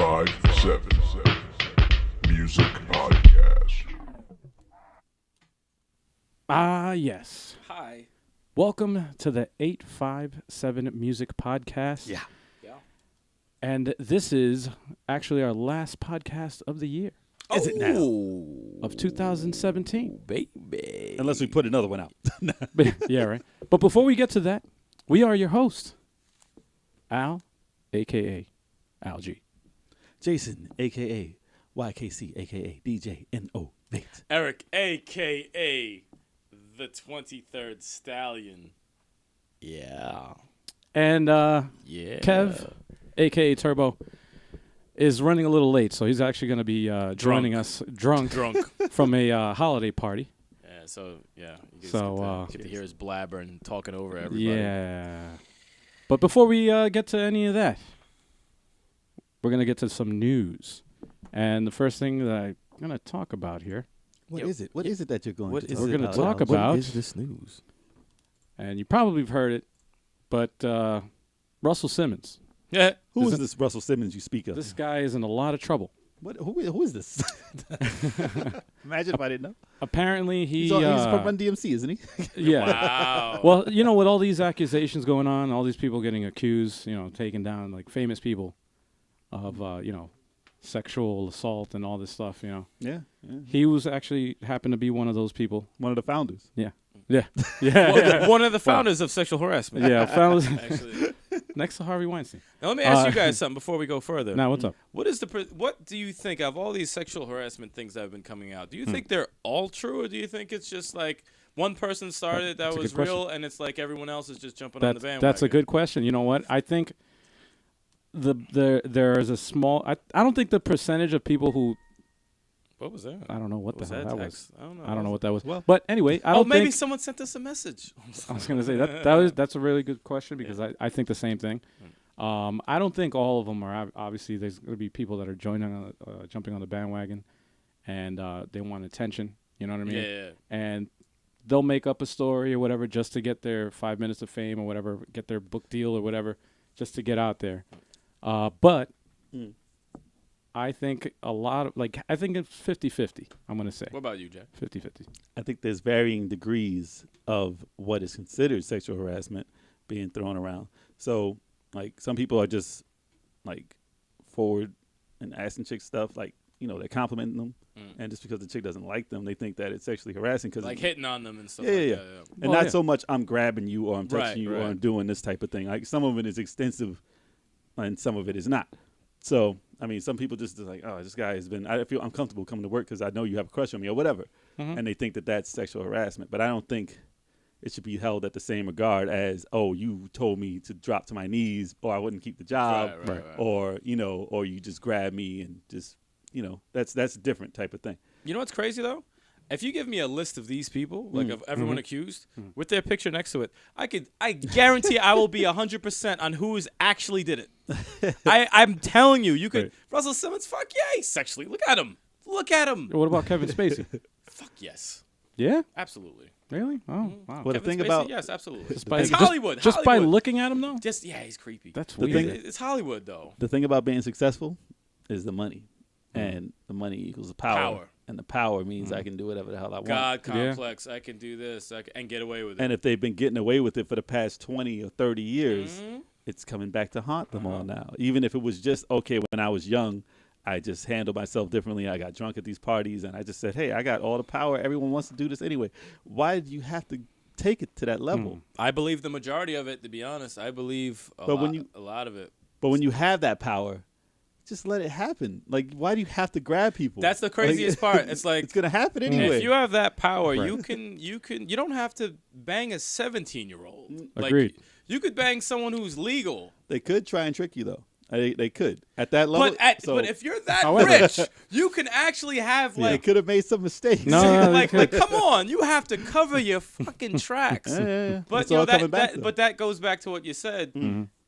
857 Music Podcast. Yes. Hi. Welcome to the 857 Music Podcast. Yeah. And this is actually our last podcast of the year. Is it now? Of 2017. Baby. Unless we put another one out. Yeah, right. But before we get to that, we are your host, Al, a.k.a. Al G. Jason, a.k.a. YKC, a.k.a. DJ N.O. Nate. Eric, a.k.a. the 23rd Stallion. Yeah. And Yeah. Kev, a.k.a. Turbo, is running a little late, so he's actually going to be joining us drunk from a holiday party. Yeah, so, yeah. You So, get to hear his blabber and talking over everybody. Yeah. But before we get to any of that, we're going to get to some news. And the first thing that I'm going to talk about here, What is it? What is it that you're going to We're going to talk about, What is this news? and you probably have heard it, but Russell Simmons. Yeah. Who is this Russell Simmons you speak of? This guy is in a lot of trouble. Who is this? Imagine if I didn't know. Apparently, He's from Run DMC, isn't he? Yeah. Wow. Well, you know, with all these accusations going on, all these people getting accused, taken down, like famous people of, sexual assault and all this stuff, Yeah. He was actually happened to be one of those people. One of the founders. Yeah. One of the founders of sexual harassment. Yeah, found Actually. next to Harvey Weinstein. Now, let me ask you guys something before we go further. Now, what's up? What do you think of all these sexual harassment things that have been coming out? Do you think they're all true, or do you think it's just like one person started that That's a was good question. real, and it's like everyone else is just jumping on the bandwagon? That's a good question. You know what? I think there is a small. I don't think the percentage of people who. What was that? I don't know what was the hell that was. text? I don't know. I don't know what that was. Well- But anyway, I don't maybe think. someone sent us a message. I was going to say that's a really good question because I think the same thing. I don't think all of them are. Obviously, there's going to be people that are jumping on the bandwagon, and they want attention. You know what I mean? Yeah. And they'll make up a story or whatever just to get their 5 minutes of fame or whatever, get their book deal or whatever, just to get out there. But I think I think it's 50-50, I'm going to say. What about you, Jack? 50-50. I think there's varying degrees of what is considered sexual harassment being thrown around. So, like, some people are just, like, forward and asking chicks stuff, like, they're complimenting them. And just because the chick doesn't like them, they think that it's sexually harassing. Like hitting on them and stuff Yeah. like that. And Well, not so much I'm grabbing you or I'm touching Right, you or right. I'm doing this type of thing. Like, some of it is extensive and some of it is not. So, I mean, some people just like, oh, this guy has been, I feel uncomfortable coming to work because I know you have a crush on me or whatever. And they think that that's sexual harassment. But I don't think it should be held at the same regard as, oh, you told me to drop to my knees or I wouldn't keep the job. Right. Or, or you just grab me and just, that's a different type of thing. You know what's crazy, though? If you give me a list of these people, like of everyone accused, with their picture next to it, I guarantee I will be 100% on who actually did it. I'm telling you, you could. Right. Russell Simmons, fuck yeah, he's sexually. Look at him. Look at him. What about Kevin Spacey? Fuck yes. Yeah? Absolutely. Really? Oh, wow. Well, the Kevin thing Spacey, about yes, absolutely. By- It's Hollywood. Just by Hollywood. looking at him, though? Yeah, he's creepy. That's The weird. thing- It's Hollywood, though. the thing about being successful is the money. And the money equals the power. And the power means I can do whatever the hell I want. God complex. I can do this and get away with it. And if they've been getting away with it for the past 20 or 30 years, it's coming back to haunt them all now. Even if it was just, okay, when I was young, I just handled myself differently. I got drunk at these parties, and I just said, hey, I got all the power. Everyone wants to do this anyway. Why do you have to take it to that level? I believe the majority of it, to be honest. I believe a lot of it. But when you have that power, just let it happen. Like, why do you have to grab people? That's the craziest part. It's like it's gonna happen anyway. if you have that power, Right. you don't have to bang a 17-year-old. Agreed. Like, you could bang someone who's legal. They could try and trick you though. They could at that level. But if you're that However- rich, you can actually have they could have made some mistakes. No, like come on, you have to cover your fucking tracks. Yeah. But It's you know all coming back, that though. but that goes back to what you said.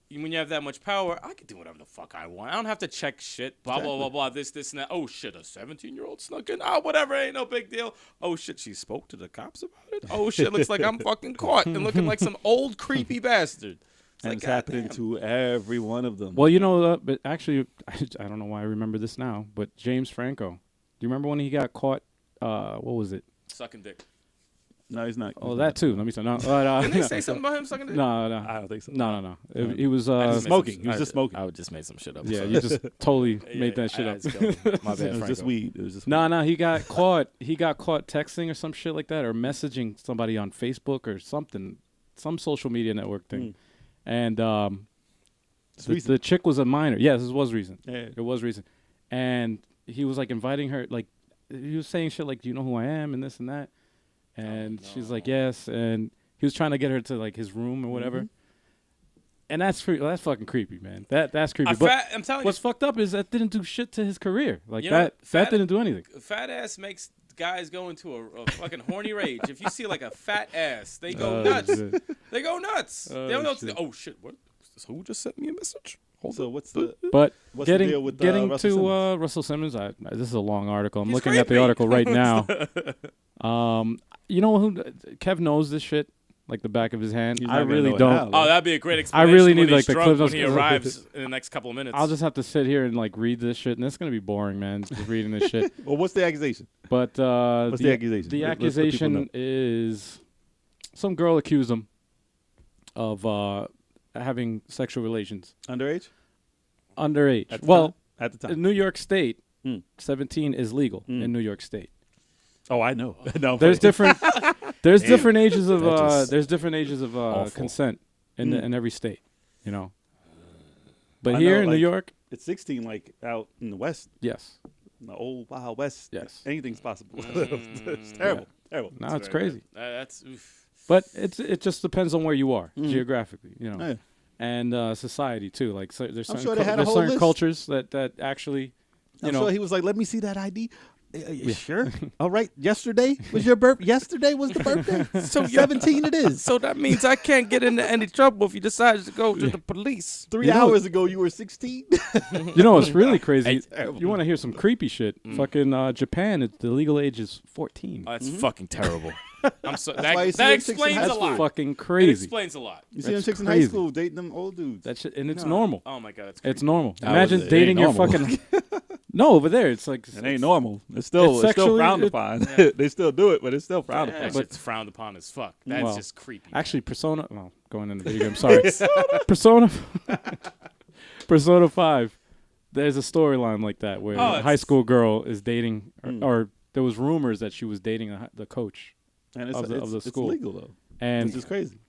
When you have that much power, I can do whatever the fuck I want. I don't have to check shit. Blah blah blah blah. This and that. Oh shit, a 17-year-old snuck in. Oh whatever, ain't no big deal. Oh shit, she spoke to the cops about it. Oh shit, looks like I'm fucking caught and looking like some old creepy bastard. And it's happening to every one of them. Well, but actually, I don't know why I remember this now, but James Franco. Do you remember when he got caught? What was it? Sucking dick. No, he's not. Oh, that too. Let me say no. Didn't they say something about him sucking dick? No, I don't think so. no. He was smoking. He was just smoking. I would just made some shit up. Yeah, you just totally made that shit up. My bad, It was just Franco. weed. It was just No, he got caught. He got caught texting or some shit like that, or messaging somebody on Facebook or something, some social media network thing. And the chick was a minor. Yes, this was recent. Yeah. It was recent. And he was like inviting her, like he was saying shit like, "Do you know who I am?" and this and that. And she's like, "Yes." And he was trying to get her to like his room or whatever. And that's fucking creepy, man. That's creepy. I'm telling what's you, fucked up is that didn't do shit to his career. Like You know what? that didn't do anything. fat ass makes guys go into a fucking horny rage. If you see like a fat ass, they go nuts. Shit. They go nuts. They don't know. shit. Oh shit! What? Who just sent me a message? So what's the But what's the getting deal with getting Russell to Simmons? Russell Simmons, this is a long article. I'm He's looking at the creepy. article right now. You know who? Kev knows this shit like the back of his hand. He's I not gonna really know it don't. now. Oh, that'd be a great I explanation. really when need, like, he's the drunk Cliff when Notes- he arrives in the next couple of minutes. I'll just have to sit here and like read this shit, and it's gonna be boring, man. Just reading this shit. Well, what's the accusation? But What's the accusation? The Let people know. accusation is some girl accused him of having sexual relations Underage? underage. At the Well, time? At the time. in New York State, Mm. 17 is legal Mm. in New York State. Oh, I know. No, There's but- different. There's different ages of. That just There's different ages of awful. consent in Mm. in every state. You know. But I here know, in New like- York, It's 16, like out in the West, yes. in the old Wild West. Yes. Anything's possible. It's terrible. Terrible. Now it's very crazy. good. That's. Oof. But it just depends on where you are Mhm. geographically. You know. Yeah. And society too. Like there's I'm certain sure they had a there's whole certain list. cultures that actually. I'm know, sure he was like, "Let me see that ID." You sure? All right. Yesterday was your birth. Yesterday was the birthday. So 17 it is. So that means I can't get into any trouble if you decide to go to the police. 3 You know- hours ago you were 16. You know what's really crazy? terrible. You want to hear some creepy shit? Fucking Japan, the legal age is 14. That's fucking terrible. I'm so, why you that see that them chicks in explains high a school. lot. Fucking It crazy. explains a lot. You see them That's chicks in high crazy. school dating them old dudes. That shit, and it's normal. Oh my god, it's It's normal. That Imagine was- it dating ain't your normal. fucking. No, over there it's like It ain't normal. It's still It's it's still sexually- frowned it- upon. They still do it, but it's still frowned that upon. shit's frowned upon as fuck. That's Well, just creepy. Actually, Persona. Well, going into the video game. Sorry, Persona. Persona 5. There's a storyline like that where Oh, a high it's- school girl is dating, Mm. or there was rumors that she was dating the coach, And it's, of the- it's, of the it's school. legal though. and It's just crazy.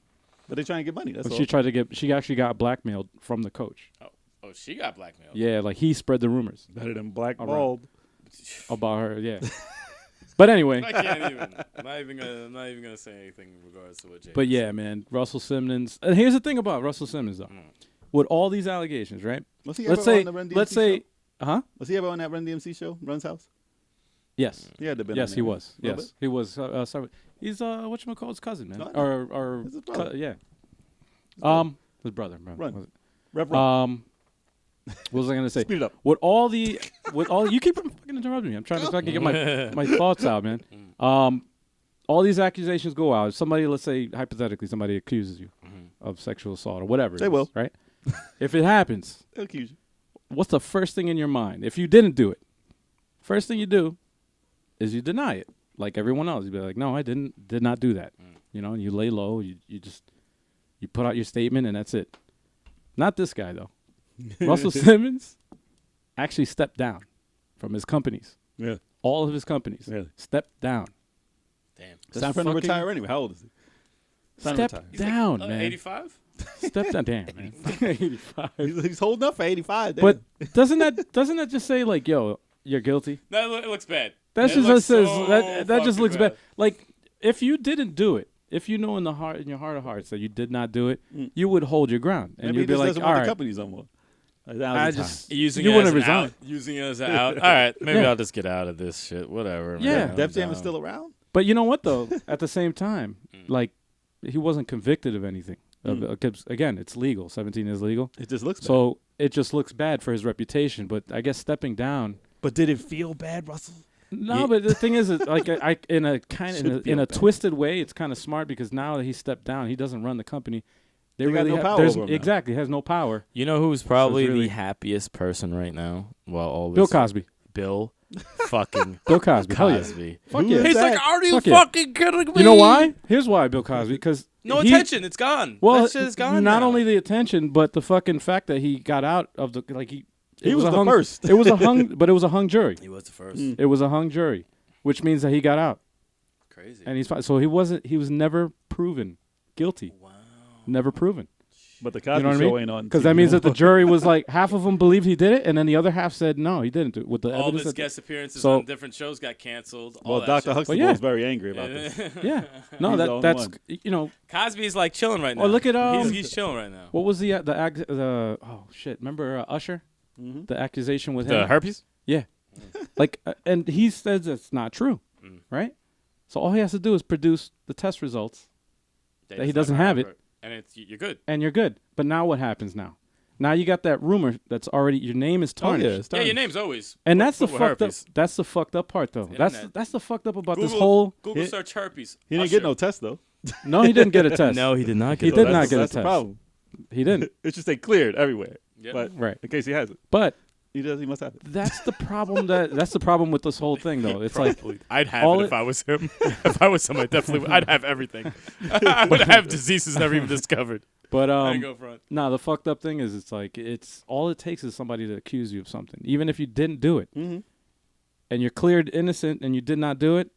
But they trying to get money. That's but all. she tried to get. She actually got blackmailed from the coach. Oh, she got blackmailed. Yeah, like he spread the rumors Better than black All right. bald. about her. Yeah. But anyway, I can't even. I'm not even gonna say anything in regards to what Jay. but yeah, man, Russell Simmons. And here's the thing about Russell Simmons, though. Mm. With all these allegations, right? Was he Let's ever say, on the Run DMC let's say, show? huh? Was he ever on that Run DMC show? Run's House? Yes. He had to been Yes, on he there. was. A little Yes, he was. Sorry. He's whatchamacallit's cousin, man, No, I know. or It's his brother. yeah. brother. His brother. Run. Was it? Rev Run. What was I gonna say? Speed it up. With all you keep fucking interrupting me. I'm trying to fucking get my thoughts out, man. All these accusations go out. Somebody, let's say hypothetically, somebody accuses you of sexual assault or whatever. it They is, will. right? If it happens, They'll accuse you. what's the first thing in your mind? If you didn't do it, first thing you do is you deny it, like everyone else. You'd be like, "No, I did not do that." You know, and you lay low. You put out your statement, and that's it. Not this guy though. Russell Simmons actually stepped down from his companies. Yeah. All of his companies Really? stepped down. Damn. It's time for him to fucking- retire anyway. How old is he? Time to Stepped retire. down, man. 85. Stepped down. Damn, man. 85. He's holding up for 85. Damn. But doesn't that just say like, yo, you're guilty? No, it looks bad. That It just looks says so that just fucking looks bad. Like if you didn't do it, if you know in your heart of hearts that you did not do it, you would hold your ground and maybe he you'd be just like, doesn't all want the right, companies no more. Now's I the time. just Using you it wouldn't as an resign. out. Using it as an out. All right, maybe Yeah. I'll just get out of this shit. Whatever. Yeah. man. Def I'm Jam is down. still around? But you know what though? At the same time, like he wasn't convicted of anything. 'Cause, again, it's legal. 17 is legal. It just looks bad. So it just looks bad for his reputation. But I guess stepping down. But did it feel bad, Russell? No, but the thing is, like I in a Should feel in a bad. twisted way, it's kind of smart because now that he stepped down, he doesn't run the company. They got really no have, power there's- over him now. exactly has no power. You know who's probably really- the happiest person right now? Well, all Bill this Cosby. Bill fucking Bill Cosby. Hell yeah. Cosby. Fuck Who yeah. is He's that? like, are you Fuck yeah. fucking kidding me? You know why? Here's why Bill Cosby. Because No attention. It's gone. Well, that shit is gone. not now. only the attention, but the fucking fact that he got out of the He was a the hung, first. It was a hung, but it was a hung jury. he was the first. It was a hung jury, which means that he got out, Crazy. and he's fine. So he wasn't. He was never proven guilty. Wow. Never proven. But the You Cosby know what I Show mean? ain't on. Because TV that means no that the more. jury was like half of them believed he did it, and then the other half said no, he didn't do it. With the All evidence, of his that- guest appearances So- on different shows got canceled. all Well, that Dr. shit. Huxtable yeah. was very angry about this. yeah, no, He's the only that's one. you know Cosby's like chilling right now. Or look at, he's chilling right now. what was the oh shit, remember Usher, the accusation with The him, herpes? yeah, like and he says it's not true, right? So all he has to do is produce the test results, that he doesn't have it. And you're good. and you're good. But now what happens now? Now you got that rumor that's already your name is Oh, yeah, tarnished. it's Yeah, your tarnished. name's always. And that's the with fucked up. herpes. That's the fucked up part, though. Internet. That's the fucked up about Google, this whole. Google He- search herpes. He didn't Usher. get no test though. No, he didn't get a test. No, he did not He get did the not test. get a That's the test. problem. He didn't. It should say cleared everywhere. Yep. But Right. in case he hasn't, But he does. He must have it. that's the problem. That's the problem with this whole thing, though. It's like Probably. I'd have all it it- if I was him. If I was him, I definitely would. I'd have everything. I would have diseases never even discovered. But I go front. no, the fucked up thing is it's like it's all it takes is somebody to accuse you of something, even if you didn't do it, Mm-hmm. and you're cleared innocent and you did not do it.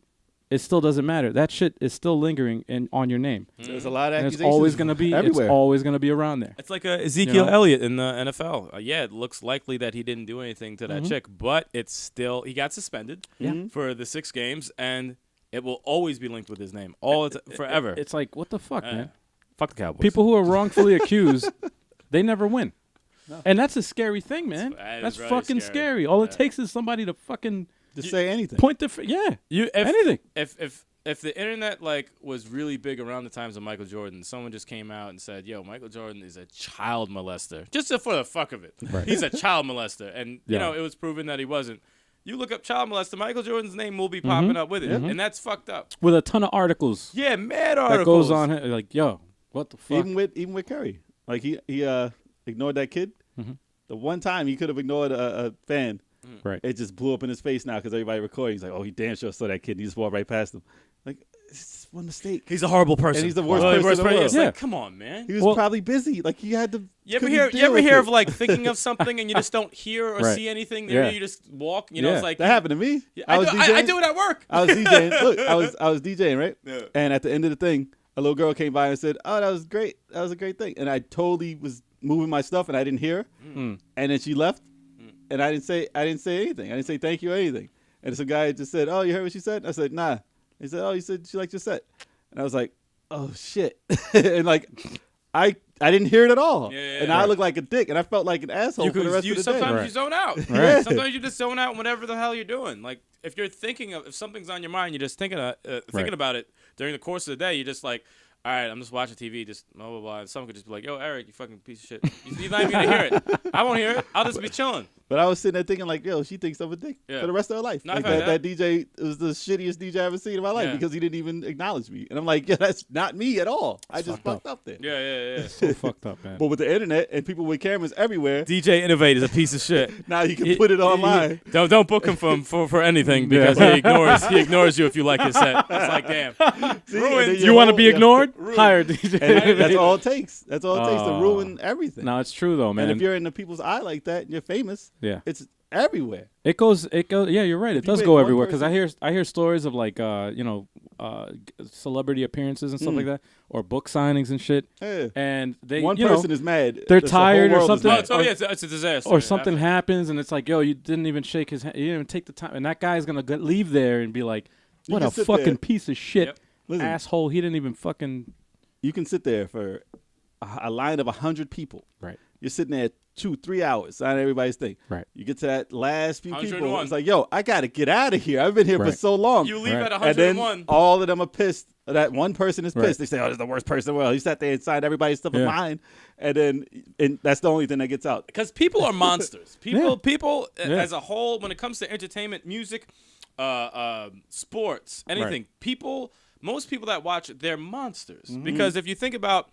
It still doesn't matter. That shit is still lingering on your name. There's a lot of And it's accusations. always gonna be. everywhere. It's always gonna be around there. It's like Ezekiel You know? Elliott in the NFL. Yeah, it looks likely that he didn't do anything to that chick, but it's still he got suspended for the 6 games, and it will always be linked with his name forever. It's like what the fuck, Yeah. man. Fuck the Cowboys. People who are wrongfully accused, they never win, and that's a scary thing, man. That is That's really fucking scary. scary. All it Yeah. takes is somebody to fucking Just say anything. point the yeah, if, anything. If the internet like was really big around the times of Michael Jordan, someone just came out and said, "Yo, Michael Jordan is a child molester," just for the fuck of it. Right. He's a child molester, and you Yeah. know it was proven that he wasn't. You look up child molester, Michael Jordan's name will be popping up with it, and that's fucked up. With a ton of articles Yeah, mad that articles. goes on here, like, yo, what the fuck? Even with Curry, like he ignored that kid. The one time he could have ignored a fan, Right. it just blew up in his face now because everybody recording. He's like, "Oh, he damn sure saw that kid. He just walked right past him." Like, it's one mistake. He's a horrible person, And he's the worst person in the world. It's Yeah. like, come on, man. He was Well- probably busy. Like he had to. You ever couldn't hear? You deal ever with hear it. of like thinking of something and you just don't hear or Right. see anything? Yeah. You just walk. You know, Yeah. it's like That happened to me. Yeah, I was I DJing. do it at work. I was DJing. Look, I was DJing, right? Yeah. And at the end of the thing, a little girl came by and said, "Oh, that was great. That was a great thing." And I totally was moving my stuff, and I didn't hear her. Mm. And then she left, and I didn't say anything. I didn't say thank you or anything. And some guy just said, "Oh, you heard what she said?" I said, "Nah." He said, "Oh, you said she liked your set." And I was like, "Oh shit!" And like, I didn't hear it at all. Yeah, and I looked like a dick, and I felt like an asshole for the rest of the sometimes day. you zone out. Right. Sometimes you just zone out in whatever the hell you're doing. Like if you're thinking of if something's on your mind, you're just thinking Right. about it during the course of the day. You're just like, all right, I'm just watching TV, just blah blah blah. And someone could just be like, "Yo, Eric, you fucking piece of shit." You're not even gonna hear it. I won't hear it. I'll just be chilling. But I was sitting there thinking like, yo, she thinks I'm a dick Yeah. for the rest of her life. No, Like I've had that DJ was the shittiest DJ I ever seen in my life Yeah. because he didn't even acknowledge me. And I'm like, yeah, that's not me at all. I just fucked fucked up there. Yeah. So fucked up, man. But with the internet and people with cameras everywhere, DJ Innovate is a piece of shit. now you can put it online. Don't book him for anything because he ignores you if you like his set. It's like damn. See, Ruined. and then You want to be yeah. ignored? Hire DJ. And that's all it takes. That's all it takes to Oh. ruin everything. No, it's true though, man. and if you're in the people's eye like that and you're famous, yeah. it's everywhere. It goes. Yeah, you're right. It you does make go one everywhere because person- I hear stories of like celebrity appearances and stuff like that, or book signings and shit. Yeah. And they One you know, person is mad. they're the whole tired or world is something. mad. So yeah, it's a disaster. or something happens and it's like, yo, you didn't even shake his hand. You didn't even take the time, and that guy's gonna leave there and be like, You what can a sit fucking there. piece of shit Yep. Listen. asshole. He didn't even fucking You can sit there for a line of 100 people. right. You're sitting there 2-3 hours signing everybody's thing. Right. You get to that last few people. 101. It's like, yo, I got to get out of here. I've been here for Right. so long. You leave Right. at and then 101. all of them are pissed. That one person is pissed. Right. They say, oh, this is the worst person in the world. He sat there and signed everybody's stuff of Yeah. mine. And that's the only thing that gets out. Because people are monsters. People Yeah. as a whole, when it comes to entertainment, music, sports, anything, people most people that watch it, they're monsters. Because if you think about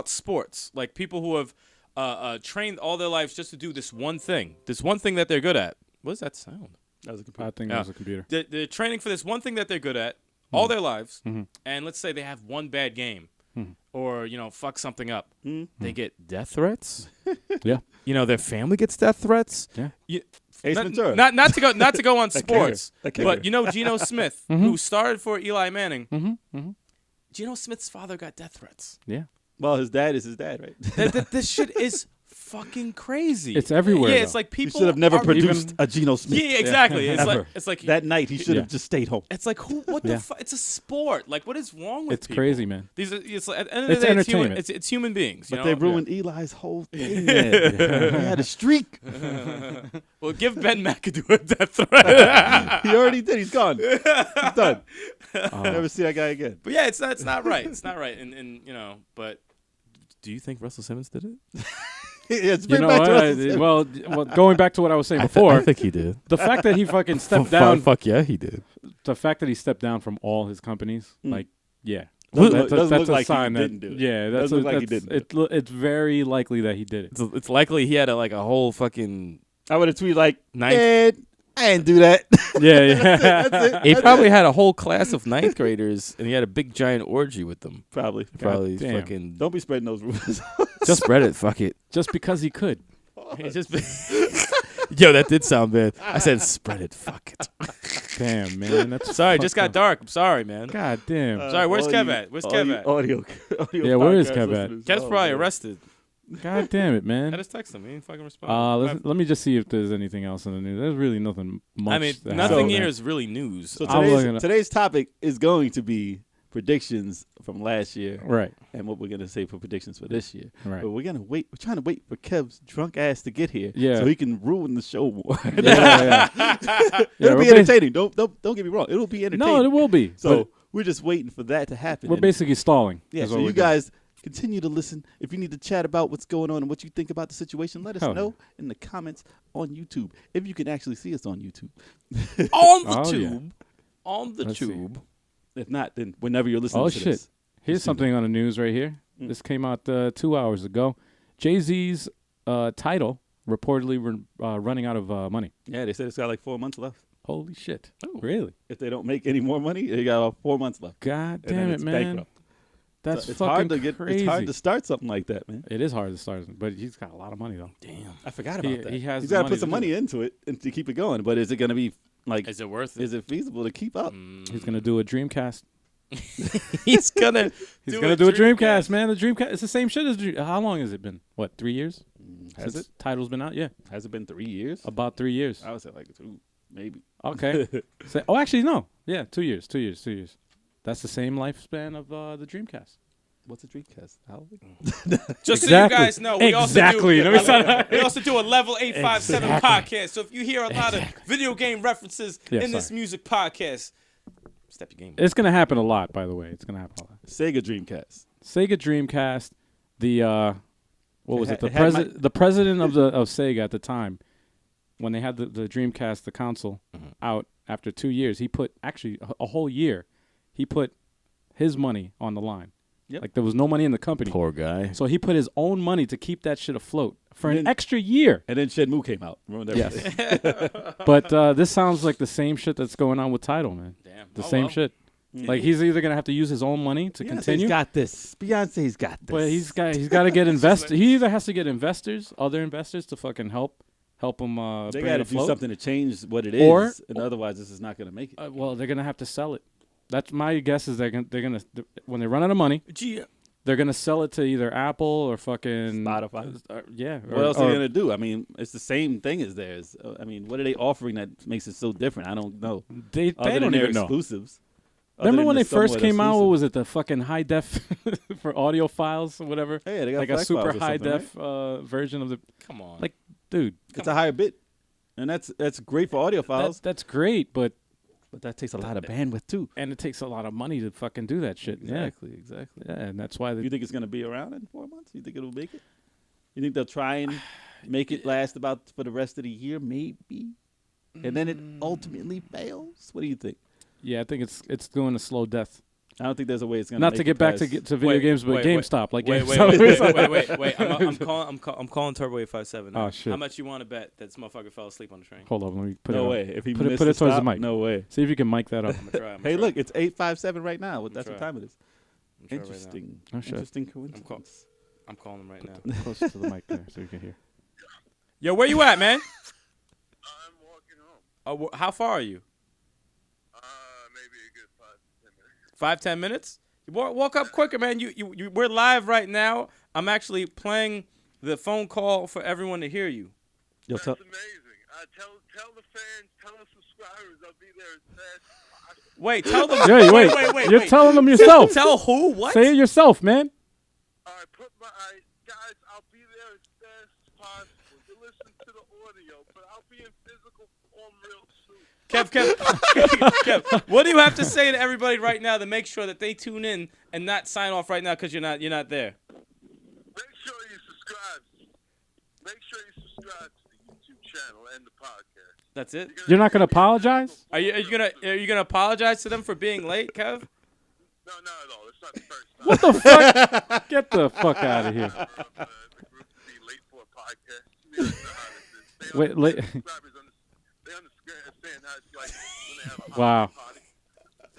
sports, like people who have trained all their lives just to do this one thing that they're good at. What does that sound? That was a computer. I think it was a computer. They're training for this one thing that they're good at all their lives, and let's say they have one bad game, or fuck something up, they get death threats. Yeah. Their family gets death threats. Yeah. Ace Ventura. Not to go on sports, That kicker. but Geno Smith, who started for Eli Manning. Geno Smith's father got death threats. Yeah. Well, his dad is his dad, right? This shit is fucking crazy. It's everywhere. Yeah, though. it's like He people should have never are- produced a Geno Smith. Yeah, exactly. Ever. It's like That night, he should have just stayed home. It's like what the fuck? It's a sport. Like what is wrong with It's people? crazy, man. These are, it's like, at the end of It's the day, entertainment. it's human beings. But they ruined Eli's whole thing. Man. He had a streak. Well, give Ben McAdoo a death threat. He already did. He's gone. He's done. Never see that guy again. But yeah, it's not right. It's not right. And but do you think Russell Simmons did it? It's You bring know back to what? Russell Simmons. Well, going back to what I was saying before, he did. the fact that he fucking stepped down, Fuck yeah, he did. the fact that he stepped down from all his companies, like, yeah. Doesn't That's look a like he sign that, didn't do it. yeah, that's Doesn't look like he didn't do it's very likely that he did it. It's likely he had a whole fucking. I would have tweeted like, Ninth- man, I didn't do that. Yeah, yeah. That's it. He probably had a whole class of ninth graders, and he had a big giant orgy with them. Probably. Probably damn. fucking. Don't be spreading those rumors. Just spread it. Fuck it. Just because he could. It's just. Yo, that did sound bad. I said spread it. Fuck it. Damn, man. That's Sorry, it just fucked got up. dark. I'm sorry, man. God damn. Sorry, where's All Kev you- at? Where's all Kev you at? Audio Yeah, where is podcast Kev at? listeners. Kev's Oh, probably man. arrested. God damn it, I man. just texted him. He didn't fucking respond. Let me just see if there's anything else in the news. There's really nothing much. I mean, that nothing happened. here is really news. So I'm looking up- today's topic is going to be predictions from last year Right. and what we're going to say for predictions for this year. Right. But we're going to wait. We're trying to wait for Kev's drunk ass to get here Yeah. so he can ruin the show more. Yeah, yeah. It'll we're be entertaining. Don't get me wrong. It'll be entertaining. No, it will be. So but we're just waiting for that to happen. we're And- basically stalling. yeah. is So what you we're doing. guys continue to listen. If you need to chat about what's going on and what you think about the situation, let us Hell know in the comments on YouTube. If you can actually see us on YouTube. On the Oh, yeah. tube. On the Let's see. tube. If not, then whenever you're listening Oh, to shit. this. Here's something on the news right here. This came out 2 hours ago. Jay-Z's title reportedly running out of money. Yeah, they said it's got like 4 months left. Holy shit. Really? If they don't make any more money, they got 4 months left. God And then damn it, it's man. bankrupt. That's So it's fucking hard to get. crazy. It's hard to start something like that, man. It is hard to start, but he's got a lot of money, though. Damn. I forgot about He- that. he has He's the got to money put to some do money it. into it and to keep it going. But is it going to be like? Is it worth it? Is it feasible to keep up? He's going to do a Dreamcast. He's gonna He's going to do a Dreamcast, man. The Dreamcast. It's the same shit as How long has it been? What, 3 years? Has Since it? Title's been out? Yeah. Has it been 3 years? About 3 years. I would say like 2, maybe. Okay. Actually, no. Yeah, 2 years. 2 years. 2 years. That's the same lifespan of the Dreamcast. What's a Dreamcast? How? Just Exactly. so you guys know, we Exactly. Let me also start- do, we also do a level 857 podcast. So if you hear a lot of video game references Yeah, in this sorry. music podcast, step your game. It's going to happen a lot, by the way. It's going to happen a lot. Sega Dreamcast. Sega Dreamcast, the what was It it? The had my- president, the president of Sega at the time, when they had the Dreamcast, the console, out after 2 years, he put actually a whole year, he put his money on the line. Yep. Like there was no money in the company, Poor guy. so he put his own money to keep that shit afloat for an And- extra year. And then Shenmue came out. Remember that? Yes, but this sounds like the same shit that's going on with Tidal, man. Damn. The Oh, same well. shit. Like he's either gonna have to use his own money to continue. Beyonce's got this. Beyonce's got this. But he's got to get investors. He either has to get investors, other investors, to fucking help him. They bring got it to do afloat. something to change what it Or- is, and otherwise this is not going to make it. Well, they're gonna have to sell it. That's my guess. Is they're gonna when they run out of money, Gee, they're gonna sell it to either Apple or fucking Spotify. Yeah. What else are they going to do? I mean, it's the same thing as theirs. I mean, what are they offering that makes it so different? I don't know. They Other than don't their even know. exclusives. Remember when they first somewhat came out? What exclusive. was it? The fucking high def for audio files or whatever. Yeah, they got Like a FLAC super files or high something, def right? version of the. come on. Like, dude, It's a higher bit, and that's great for audio files. that's great, but But that takes a lot of bandwidth too. and it takes a lot of money to fucking do that shit. Exactly. Yeah, and that's why You think it's going to be around in 4 months? You think it'll make it? You think they'll try and make it last about for the rest of the year, maybe, and then it ultimately fails? What do you think? Yeah, I think it's doing a slow death. I don't think there's a way it's gonna. Not make to it get back past- to video games, but wait, GameStop, like Wait, GameStop. wait. I'm calling Turbo 857. Oh, shit. How much you want to bet that this motherfucker fell asleep on the train? Hold on, let me put No it. way. If he Put it missed towards the stop, mic. no way. See if you can mic that up. I'm gonna try. Hey, look, it's 8:57 right now. That's try. what time it is. I'm trying right now. Interesting. Oh, shit. Interesting coincidence. I'm calling him right now. Closer to the mic there, so you can hear. Yo, where you at, man? I'm walking home. How far are you? Maybe a good 5 to 10 minutes. 5-10 minutes? Walk up quicker, man. We're live right now. I'm actually playing the phone call for everyone to hear you. That's amazing. Tell the fans, tell the subscribers, I'll be there as fast as possible. Wait, tell them. Yeah, wait. You're telling them yourself. Tell who? What? Say it yourself, man. All right, guys, I'll be there as fast as possible to listen to the audio, but I'll be in physical form real soon. Kev, what do you have to say to everybody right now to make sure that they tune in and not sign off right now because you're not there? Make sure you subscribe. Make sure you subscribe to the YouTube channel and the podcast. That's it. You're not gonna apologize? Are you gonna apologize to them for being late, Kev? No, not at all. It's not the first time. What the fuck? Get the fuck out of here. The group to be late for a podcast. You know how this is. Wait, late. They understand how it's like when they have a Wow. holiday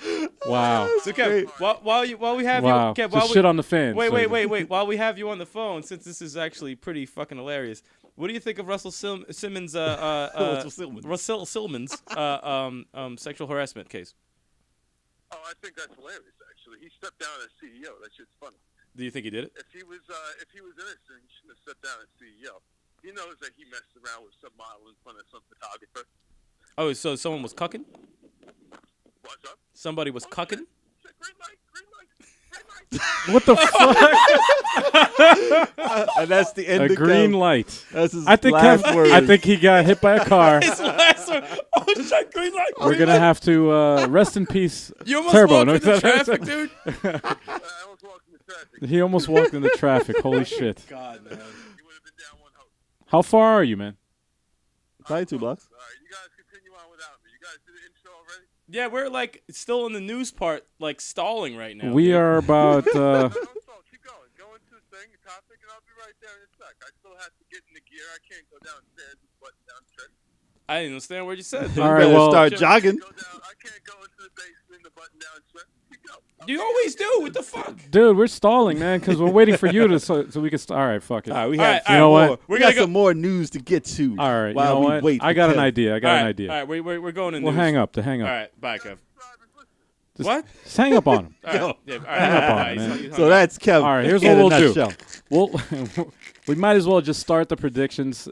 party. Wow. So Kev, while we have Wow. you, Kev, Just shit on the fans. wait. While we have you on the phone, since this is actually pretty fucking hilarious, what do you think of Russell Simmons? Russell Simmons sexual harassment case? Oh, I think that's hilarious. Actually, he stepped down as CEO. That shit's funny. Do you think he did it? If he was innocent, he shouldn't have stepped down as CEO. He knows that he messed around with some model in front of some photographer. Oh, so someone was cucking? What's up? Somebody was cucking? Shit, green light, green light, green light. What the fuck? And that's the end A of green Kev. light. That's his I think last Kev, word. I think he got hit by a car. His last one. Oh, shit, green light. We're gonna have to rest in peace. You almost Turbo. walked No, into it's not- traffic, dude. I almost walked in the traffic. He almost walked into traffic. Holy shit. God, man. He would have been down one hope. How far are you, man? Probably 2 blocks. All right, you guys continue on without me. You guys did the intro already? Yeah, we're like still in the news part, like stalling right now. We dude. are about. No, don't stall. Keep going. Go into the thing, the topic, and I'll be right there in a sec. I still have to get in the gear. I can't go downstairs with button down shirt. I didn't understand what you said. All right, Better well, start jogging. Go down. I can't go into the basement in the button down shirt. Keep going. You always do. What the fuck? Dude, we're stalling, man, because we're waiting for you to so we can. All right, fuck it. All right, we All have right, some you know more. what? We We're got gonna go- some more news to get to. All right, you while know we what? wait I for got an Kev. idea. I got an idea. All right, we're going in We'll news. hang up. Hang All up. right, bye, Kev. Subscribers, listen. Just, What? Just hang up on him. All right. Yo. Yeah, all right. Hang up on All it, right, man. he's So hung up. that's Kev. All right, here's in what a we'll do. nutshell. Well, we might as well just start the predictions.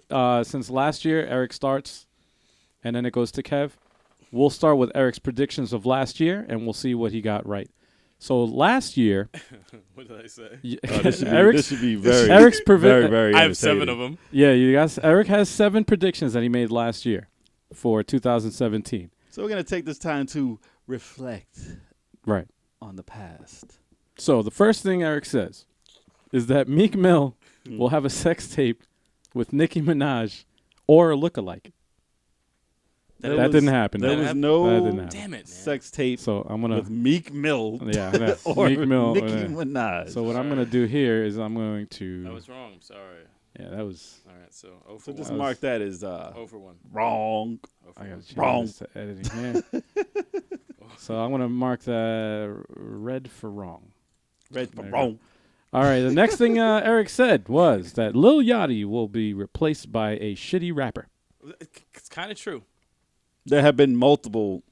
Since last year, Eric starts, and then it goes to Kev. We'll start with Eric's predictions of last year, and we'll see what he got right. So last year, What did I say? This should be very, Eric's very I have 7 entertaining. of them. Yeah, you guys. Eric has 7 predictions that he made last year for 2017. So we're gonna take this time to reflect Right. on the past. So the first thing Eric says is that Meek Mill will have a sex tape with Nicki Minaj or a lookalike. That didn't happen. There That was happened? That no didn't happen. Damn it, man. sex tape So I'm gonna. with Meek Mill. Yeah, that- or Meek Mill. Nicki yeah. Minaj. So what I'm gonna do here is I'm going to. I was wrong. I'm sorry. Yeah, that was. All right, so 0 for So 1. just mark that as 0 for 1. wrong. 0 for I 1. gotta change Wrong. this to editing here. So I'm gonna mark that red for wrong. Red for There you wrong. All right. The next thing Eric said was that Lil Yachty will be replaced by a shitty rapper. It's kind of true. There have been multiple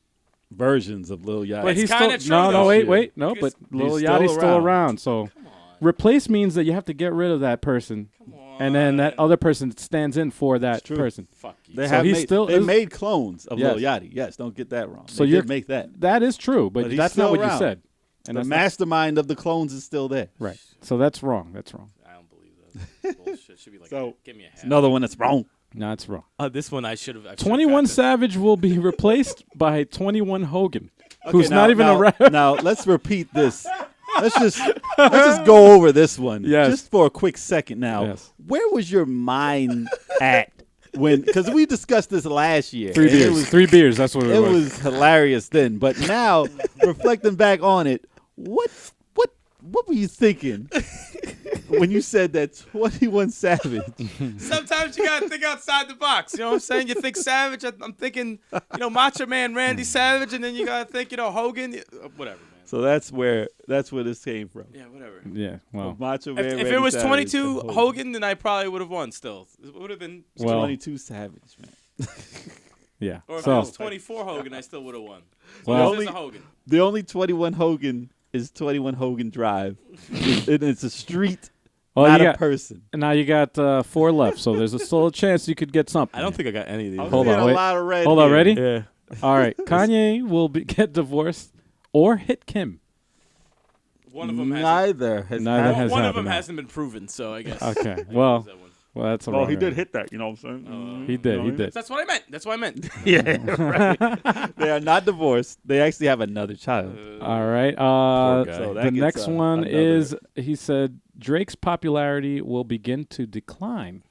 versions of Lil Yachty. But It's he's kinda still true, no, though. wait, no. But Lil still Yachty's still around. around. So Come on. replace means that you have to get rid of that person, Come on. and then that other person stands in for that true. person. Fuck you. They So have he made, still they is- made clones of Lil Yes. Yachty. Yes, don't get that wrong. So they you're- did make that. That is true, But but he's that's not still what around. you said. And The that's not- mastermind of the clones is still there. right. So that's wrong. That's wrong. I don't believe that. Bullshit. Should be like, So, give me a hat. Another one that's wrong. No, it's wrong. This one I should have. 21 Savage will be replaced by 21 Hogan, who's Okay, not even a rapper. Now let's repeat this. Let's just go over this one. Yes. Just for a quick second now. Yes. Where was your mind at when? Because we discussed this last year. 3 and beers. 3 beers. That's what it It was. was hilarious then, but now reflecting back on it, What were you thinking when you said that 21 Savage? Sometimes you gotta think outside the box. You know what I'm saying? You think Savage, I'm thinking, Macho Man Randy Savage, and then you gotta think, Hogan, whatever, man. So that's where this came from. Yeah, whatever. Yeah, well. Macho Man If Randy it was Savage 22 to Hogan, then I probably would have won. Still, it would have been. Well, 22 Savage, man. Yeah. Or if So it was 24 Hogan, I still would have won. Well- There's a Hogan. The only 21 Hogan is 21 Hogan Drive. It's a street, well, not you a got, person. now you got 4 left, so there's still a chance you could get something. I don't think I got any of these. I'm Hold seeing on, a wait. lot of red Hold on, here. ready? Yeah. All right. Kanye will get divorced or hit Kim. One of them hasn't. Neither has Neither happened. has One of happened them now. hasn't been proven, so I guess. Okay. I can Well, use that one. well, that's a Well, wrong he did answer. hit that, you know what I'm saying? He did. He did. That's what I meant. That's what I meant. Yeah, right. They are not divorced. They actually have another child. All right. guy. So that The gets, next one another- is, he said, Drake's popularity will begin to decline.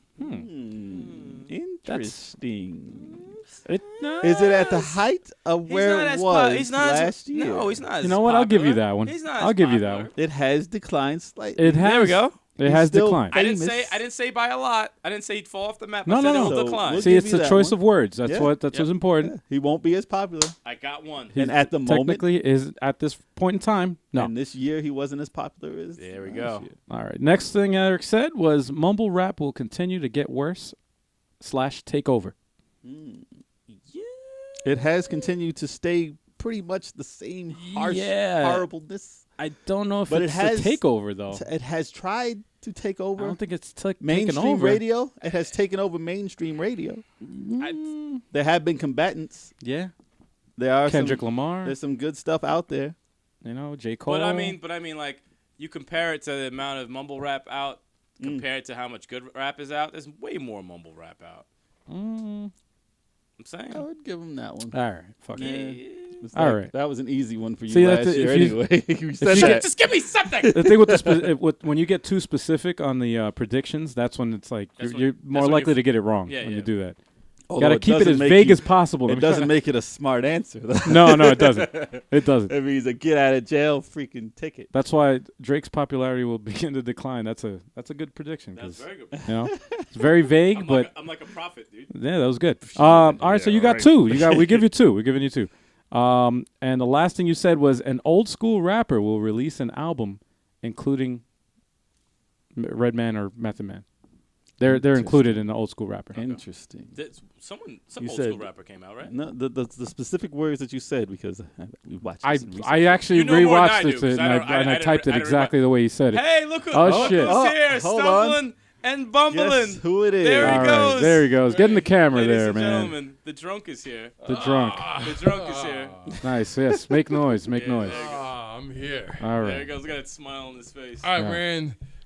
Interesting. Is Is it at the height of where it was he's not last year? No, he's not. You know what? I'll give you popular. that one. He's not. I'll give you that one. It has declined slightly. It has. There we go. It He's has still declined. I didn't famous. say by a lot. I didn't say he'd fall off the map. No, I said no, it no. will So decline. we'll See, give it's you the that choice one. of words. That's Yeah. what's important. He won't be as popular. I got one. And at the moment, Technically, is at this point in time, no. and this year he wasn't as popular as There we last go. year. All right. Next thing Eric said was mumble rap will continue to get worse / take over. It has continued to stay pretty much the same harsh Yeah. horribleness. I don't know if But it it's has- a takeover though. It has tried to take I over don't think it's taken mainstream over. radio. It has taken over mainstream radio. There have been combatants. Yeah. There are Kendrick some, Lamar. There's some good stuff out there. J. Cole. But I mean, like, you compare it to the amount of mumble rap out compared to how much good rap is out. There's way more mumble rap out. I'm saying. I would give him that one. All right. Fuck Yeah. it. It's All like- right. That was an easy one for you See, last that's year if you- anyway. You said you that. Just give me something. The thing with the when you get too specific on the predictions, that's when it's like That's you're when- more that's when likely you're- to get it wrong Yeah, when yeah. you do that. Although Got to it keep it doesn't as make vague you- as possible. It doesn't make it a smart answer. No, it doesn't. It doesn't. It means a get out of jail freaking ticket. That's why Drake's popularity will begin to decline. That's a good prediction. That's 'cause, very good. You know, it's very vague, but I'm like a prophet, dude. yeah, that was good. All right, so you got two. We give you two. We're giving you two. And the last thing you said was an old school rapper will release an album, including Redman or Method Man. They're included in the old school rapper. Interesting. Some You old said- school rapper came out, right? No, the specific words that you said because we watched. I this in recent- I actually You know more than I rewatched do, it 'cause and I I, don't- I- and I I didn't typed re- it I didn't exactly the way he said it. Hey, look Oh, look shit. who's here, Hold stumbling and bumbling. Guess who it is? There he All right, goes. there he goes. Get in the camera Ladies there, and man. gentlemen, the drunk is here. The drunk. The drunk is here. Nice. Yes. Make noise. Make Yeah, noise. there you go. I'm here. All There he right. goes. Look at that smile on his face.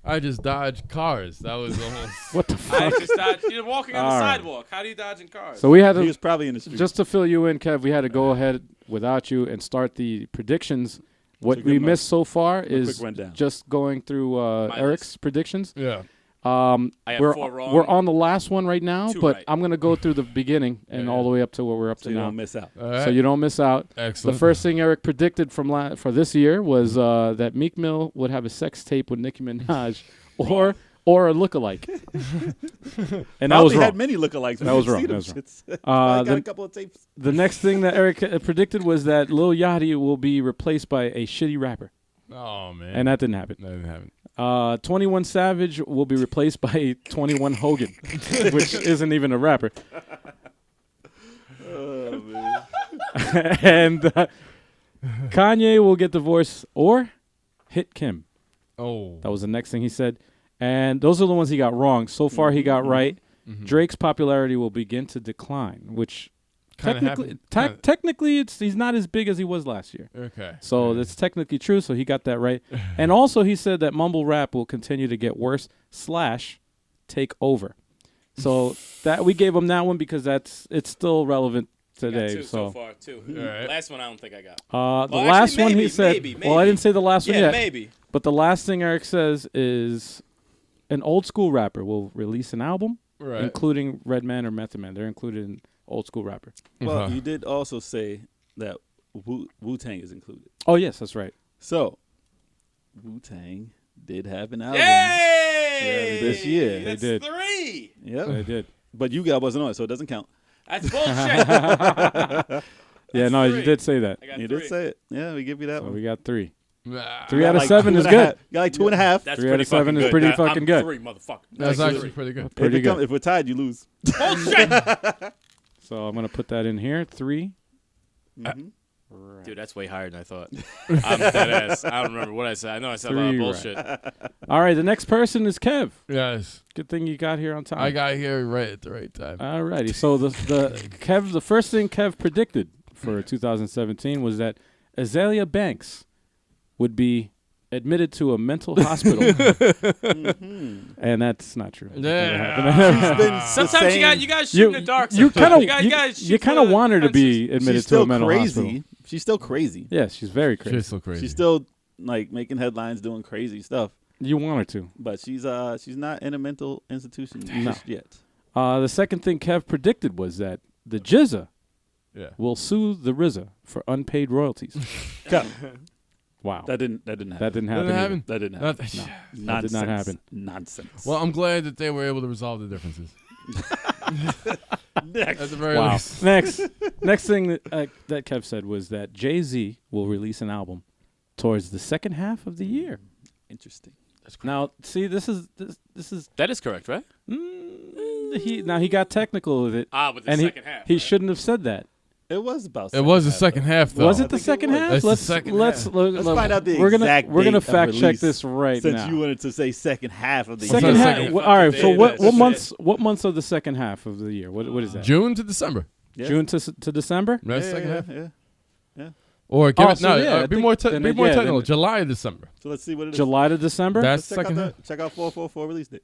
I just dodged cars. That was almost. What the I fuck? just dodged. You're walking on the All right. sidewalk. How do you dodge in cars? So we had He to was probably in the street. just to fill you in, Kev. We had to go ahead without you and start the predictions. What So we give him a- missed so far give him a is quick rundown. just going through Eric's predictions. Yeah. I have We're 4 wrong. we're on the last one right now, 2 but right. I'm gonna go through the beginning and Yeah. all the way up to what we're up so to you now, don't miss out. All right. so you don't miss out. Excellent. The first thing Eric predicted from for this year was that Meek Mill would have a sex tape with Nicki Minaj, or a lookalike, and that was Probably wrong. had many lookalikes. That was wrong. That was wrong. I got the- a couple of tapes. The next thing that Eric predicted was that Lil Yachty will be replaced by a shitty rapper, Oh man. and that didn't happen. that didn't happen. 21 Savage will be replaced by 21 Hogan, which isn't even a rapper. Oh man. And Kanye will get divorced or hit Kim. Oh. That was the next thing he said. And those are the ones he got wrong. So far, he got right. Drake's popularity will begin to decline, which Kinda technically, happened. technically he's not as big as he was last year. Okay. So that's technically true. So he got that right. And also he said that mumble rap will continue to get worse / take over. So that we gave him that one because it's still relevant Got today. 2 so far. 2. All right. Last one I don't think I got. The Well, last actually, one he maybe, said. maybe, Well, I maybe. didn't say the last one Yeah, yet. maybe. But the last thing Eric says is an old school rapper will release an album, Right. including Redman or Method Man. They're included in old school rapper. Well, you did also say that Wu-Tang is included. Oh yes, that's right. So Wu-Tang did have an album. Yay! This year. That's They did. 3. Yep. They did. But you got wasn't on it, so it doesn't count. That's bullshit. Yeah, no, you 3. did say that. I got You 3. did say it. Yeah, we give you that So one. we got 3. Nah, 3 You out got of like 7 two is and a good. half. You got like 2.5. That's 3 out pretty of 7 fucking is good. pretty I'm fucking good. 3, motherfucker. That's Like actually pretty good. Pretty good. If we're tied, you lose. Bullshit. So I'm gonna put that in here. 3. Dude, that's way higher than I thought. I'm dead ass. I don't remember what I said. I know I said a lot of 3 bullshit. All right, the next person is Kev. Yes. Good thing you got here on time. I got here right at the right time. All righty. So the first thing Kev predicted for 2017 was that Azalea Banks would be admitted to a mental hospital, and that's not true. Yeah. Sometimes you guys shoot in the dark. You sometimes. kind of You want her to be admitted She's to still a mental crazy. hospital. She's still crazy. Yeah, she's very crazy. She's so crazy. She's still like making headlines, doing crazy stuff. You want her to. But she's not in a mental institution No. just yet. The second thing Kev predicted was that the Jizza Yeah. will sue the RZA for unpaid royalties. Cut. Wow. That didn't happen. That didn't happen. Didn't either. happen? That didn't happen. Not- That did not happen. Nonsense. Well, I'm glad that they were able to resolve the differences. Next. At the very Wow. least. Next thing that Kev said was that Jay-Z will release an album towards the second half of the year. Interesting. Now, see, this is That is correct, right? he got technical with it, With the and second half. he right? shouldn't have said that. It was about. It was the second second half, though. Was I it the think it second was. half? That's the Let's second let's half. look, Let's look, find out the we're exact gonna we're gonna date of fact check release, this right Since now. you wanted to say second half of the Second What's half. the second All right. So day what of that months? What months of the second half of the year? What is that? June to December. Yeah. June to December. That's the second half. Yeah. Or give Oh, it so yeah, I be think more then be it- more yeah, technical. then- July to December. So let's see what it is. July to December. That's Check out second half. check out 444 release date.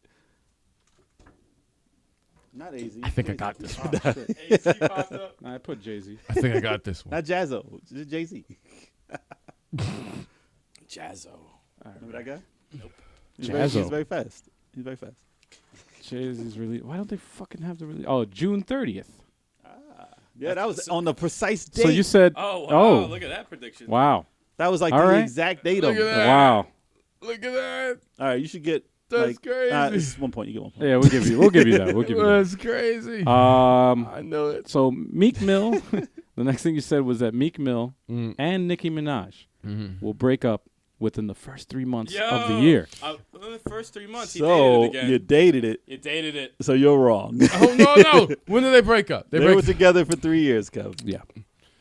Not AZ. I think I got this one. I put Jay-Z. I think I got this one. Not Jazzo. Jay Z. Jazzo. Remember that guy? Nope. Jazzo. He's very fast. He's very fast. Jay-Z's release. Why don't they fucking have the release? Oh, June 30th. Yeah, that was on the precise date. So you said. Oh, wow. Oh. Look at that prediction. Wow. that was like All the right. exact date Look of at it. that. Wow. Look at that. All right, you should get. That's like, crazy. It's 1 point. You get 1 point. Yeah, we'll give you that. We'll give you that. That's crazy. I know it. So Meek Mill. The next thing you said was that Meek Mill Mm. and Nicki Minaj will break up within the first 3 months of the Yo. year. In the first 3 months, he So dated it again. you dated it. You dated it. So you're wrong. Oh no! When did they break up? They break were together for 3 years, Kev. Yeah.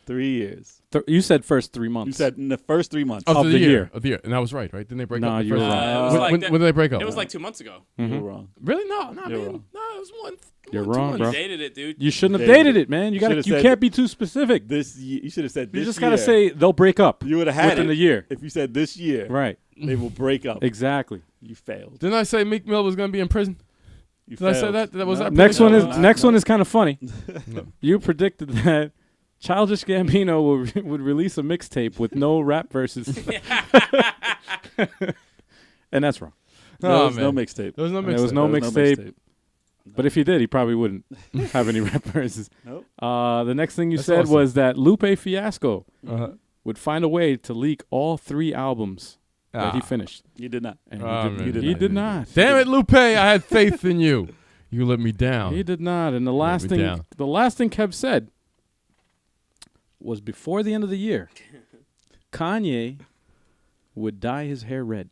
3 years. You said first 3 months. You said in the first 3 months. of of the the year. year. Of the year, and I was right. Didn't they break No, up? the you were first wrong. time? It was When, like when, that- when did they break up? It was like 2 months ago. You were wrong. Really? No, man. You're wrong. No, it was one. You're 2 wrong, months. bro. You dated it, dude. You shouldn't have Dated dated it. it, man. You Should've said- can't be too specific. This year, you should have said this You just year. gotta say they'll break up. You would have had within it the year. if you said this year. Right. They will break up. Exactly. You failed. Didn't I say Meek Mill was going to be in prison? You Did I say failed. that? That was No. that Next prediction? one is next one is kind of funny. No. You predicted that Childish Gambino would release a mixtape with no rap verses, and that's wrong. There Oh, was no man. mixtape. There was no There mix. was no There was mixtape. But if he did, he probably wouldn't have any rap verses. Nope. The next thing you That's said awesome. was that Lupe Fiasco Uh-huh. would find a way to leak all 3 albums that he Ah. finished. You did not. And Oh, man. he did not. Damn it, Lupe! I had faith in you. You let me down. He did not. And the last me down. thing Kev said was before the end of the year, Kanye would dye his hair red.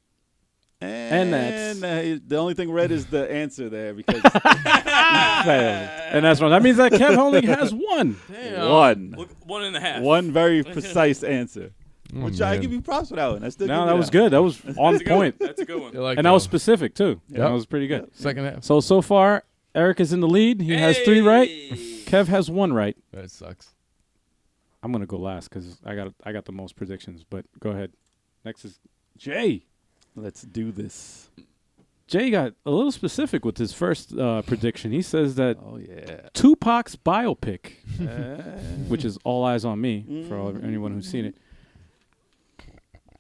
And that's the only thing red is the answer there because you failed. And that's wrong. That means that Kev only has one. One. Look, 1.5. One very precise answer. Oh, Which I man. give you props for that one. I still No, give that you was good. That was on That's a good point. one. That's a good one. You like And that was specific too. Yep. That was pretty good. second half. So far, Eric is in the lead. He has 3 right. Hey. Kev has 1 right. That sucks. I'm gonna go last because I got the most predictions. But go ahead. Next is Jay. Let's do this. Jay got a little specific with his first prediction. He says that Oh yeah. Tupac's biopic, which is All Eyes on Me for anyone who's seen it,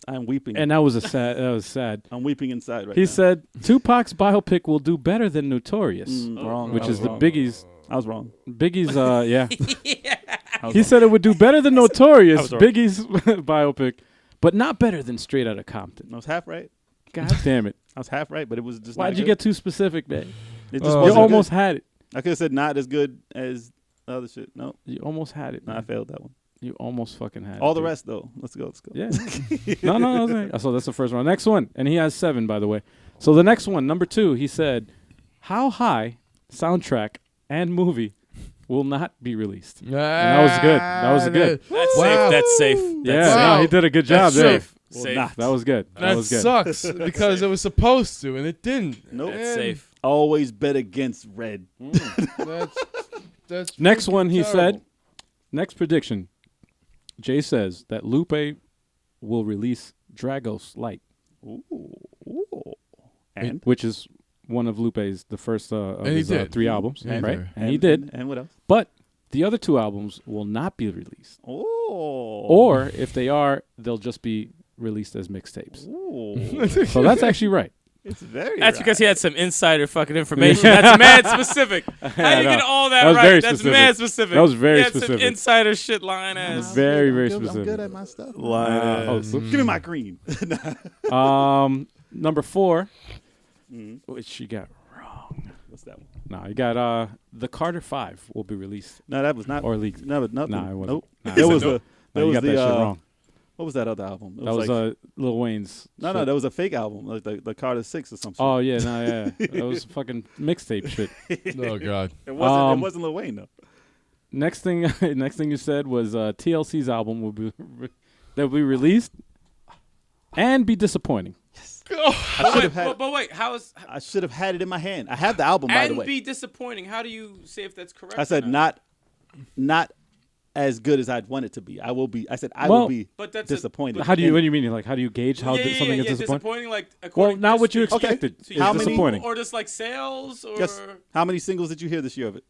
I'm weeping. and that was sad. I'm weeping inside right He now. said Tupac's biopic will do better than Notorious, Wrong. which I is was the wrong. Biggie's. I was wrong. Biggie's, yeah. I was He wrong. said it would do better than Notorious, was wrong. Biggie's biopic, but not better than Straight Outta Compton. I was half right. God damn it! I was half right, but it was just. Why'd not you good. get too specific, man? It just You wasn't almost good. had it. I could have said not as good as the other shit. No, You almost had it. no, I Man. failed that one. You almost fucking had it. All the dude. rest though. Let's go. Yeah. No. Okay. So that's the first one. Next one, and he has 7, by the way. So the next one, number 2, he said, "How high soundtrack and movie will not be released." And that was good. That was good. That's Wow. safe. That's safe. Yeah, That's Wow. no, he did a good job That's there. safe. Well, Safe. not. That was good. That was good. sucks because it was supposed to and it didn't. Nope. That's Man, safe. Always bet against red. That's Next freaking one, he terrible. said. Next prediction. Jay says that Lupe will release Dragos Light, Ooh. And which is one of Lupe's the first of And he his did. 3 albums, Yeah, he right? did. And he did. And what else? But the other 2 albums will not be released. Oh. Or if they are, they'll just be released as mixtapes. Ooh. So that's actually right. It's very. That's right. because he had some insider fucking information. That's mad specific. How you know. get all that, That was right? very That's specific. mad specific. That was very he had specific. Some insider shit lying ass. Very, very I'm specific. good at my stuff. Oh, so- Give me my green. Number 4, which you got wrong. What's that one? No, you got the Carter 5 will be released No, that was not. or leaked. No, but nothing. Nah, it wasn't. Nope. Nah, There it was wasn't. a. No, There you was got the. that shit wrong. What was that other album? It That was like, Lil Wayne's. no, shit. that was a fake album, like the Carter 6 or something. Oh yeah, no, yeah. That was fucking mixtape shit. Oh God. It wasn't. Um, It wasn't Lil Wayne though. Next thing you said was TLC's album will be that will be released and be disappointing. I should have had. But wait, how is I should have had it in my hand. I have the album, by the and way. be disappointing? How do you say if that's correct? I or said not as good as I'd want it to be. I will be. I said I Well, will be But that's disappointed. What do you mean? Like, how do you gauge how something is disappointing? disappointing. Like Well, according not to what you this speech. expected. So It's How many- disappointing. or just like sales, or Yes. How many singles did you hear this year of it?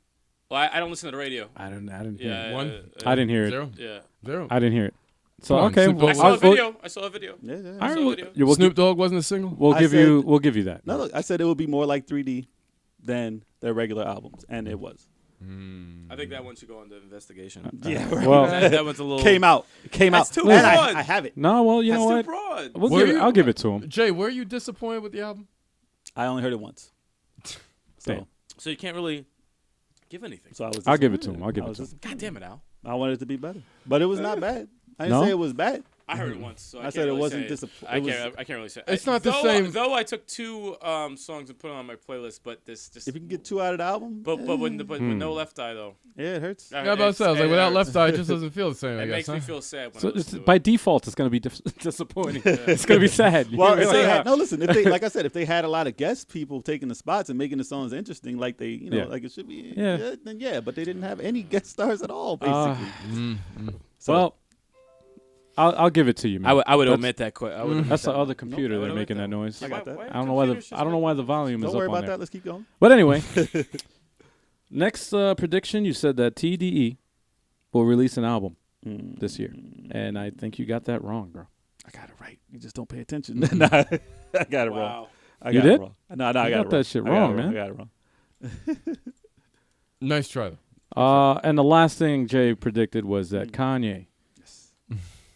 well, I don't listen to the radio. I didn't hear Yeah, it. One? I didn't hear it. Zero. Yeah, Zero. I didn't hear it. So Come on, okay, Snoop well, Dogg I saw a I'll- video. I saw a video. Yeah. all right, saw a we'll- video. yeah, we'll Snoop give, Dogg wasn't a single. we'll I give said- you that. No, look, I said it would be more like 3D than their regular albums, and it was. I think that one should go on the investigation. Yeah, Well, that one's a little came out. That's too And broad. I have it. no, well, you That's know too what? broad. We'll Were give it, you- I'll give it to him. Jay, were you disappointed with the album? I only heard it once. So, Damn. So you can't really give anything. so I was. I'll give it to disappointed. him. I'll give I it was to him. God damn it, Al. I wanted it to be better, but it was not bad. I didn't No? say it was bad. I heard it once, so I I can't said it really wasn't say. disappointing. I can't really say. It's not the though, same- Though I took 2 songs and put them on my playlist, but this just. If you can get 2 out of the album, but with no Left Eye though. yeah, it hurts. Yeah, but I was like, without Left Eye, it just doesn't feel the same. I It guess. makes me Huh? feel sad when So I it's, listen to by it. default, it's going to be disappointing. It's going to be sad. Well, if they Yeah. had, no, listen. If they, like I said, if they had a lot of guest people taking the spots and making the songs interesting, like they, Yeah. like it should be, Yeah. good, then yeah. But they didn't have any guest stars at all, basically. So, Well, I'll give it to you, man. I would That's- omit that. I would omit That's the that. other computer I that's would making omit that noise. I got that. I don't know why the volume don't is worry up on about there. that. Let's keep going. But anyway, next prediction, you said that TDE will release an album this year, and I think you got that wrong, bro. I got it right. You just don't pay attention. Nah, I got it wrong. Wow. I You got it did? wrong. No, I got You got it wrong. that shit I got wrong, it man. I got it wrong. Nice try. Though. And the last thing Jay predicted was that Kanye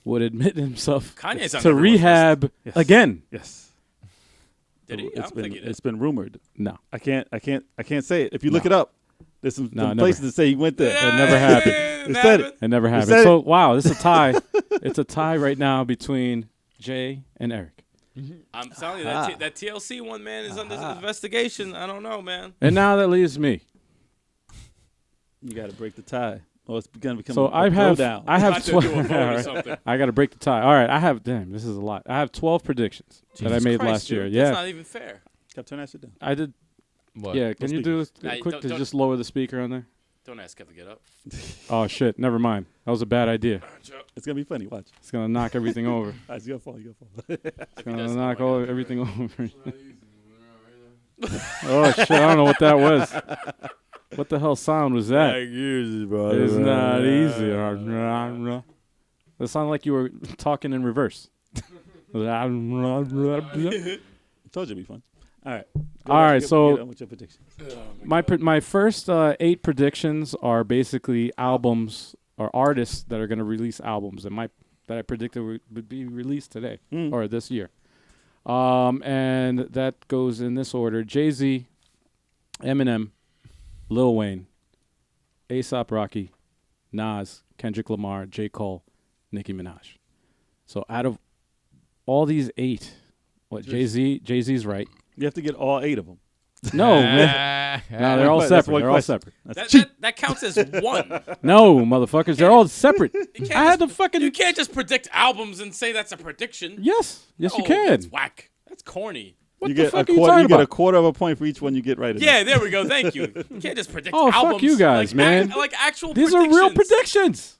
would admit himself Kanye's on to everyone's rehab Yes. again. Yes. Did he? I don't think he did. It's been rumored. No, I can't say it. If you look it up, there's some No, places never. that say he went there. it never happened. It It said it. It never happened. said So wow, this is a tie. It's a tie right now between Jay and Eric. I'm telling you that TLC one, man, is under investigation. I don't know, man. And now that leaves me. You got to break the tie. Oh, it's going to become So a I have throwdown. I have About to do a 12. vote or All right. something. I got to break the tie. All right, I have. Damn, this is a lot. I have 12 predictions that I Jesus made Christ, last year. dude, Yeah, That's not even fair. Kev, turn that shit down. I did. What? Yeah, can you do Nah, it quick don't- to don't- just lower the speaker on there? Don't ask Kev to get up. Oh shit, never mind. That was a bad idea. It's going to be funny. Watch. It's gonna knock everything over. All right, it's your fault. Your fault. It's gonna knock everything over. Oh shit, I don't know what that was. What the hell sound was that? It's not easy. It sounded like you were talking in reverse. Told you it'd be fun. All right. All right, so get on with your predictions. my first 8 predictions are basically albums or artists that are going to release albums, and my that I predicted would be released today or this year. And that goes in this order: Jay-Z, Eminem, Lil Wayne, A$AP Rocky, Nas, Kendrick Lamar, J. Cole, Nicki Minaj. So out of all these 8, Jay-Z's right. You have to get all 8 of them. No, man. No, they're all That's separate. one They're all question. separate. That's That counts as one. No, motherfuckers, they're all separate. You I had to fucking. You can't just predict albums and say that's a prediction. Yes, you No, can. That's whack. That's corny. What you the get fuck a are you quarter. talking You get about? a quarter of a point for each one you get right. Yeah, there we go. Thank you. You can't just predict Oh, albums. fuck you guys, man. Like actual These predictions. are real predictions.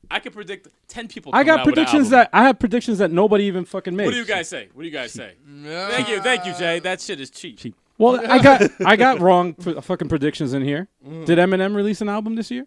I can predict 10 people. I coming got out with an predictions album. that I have predictions that nobody even fucking made. What do you guys say? Thank you, Jay. That shit is cheap. Well, I got wrong fucking predictions in here. Did Eminem release an album this year?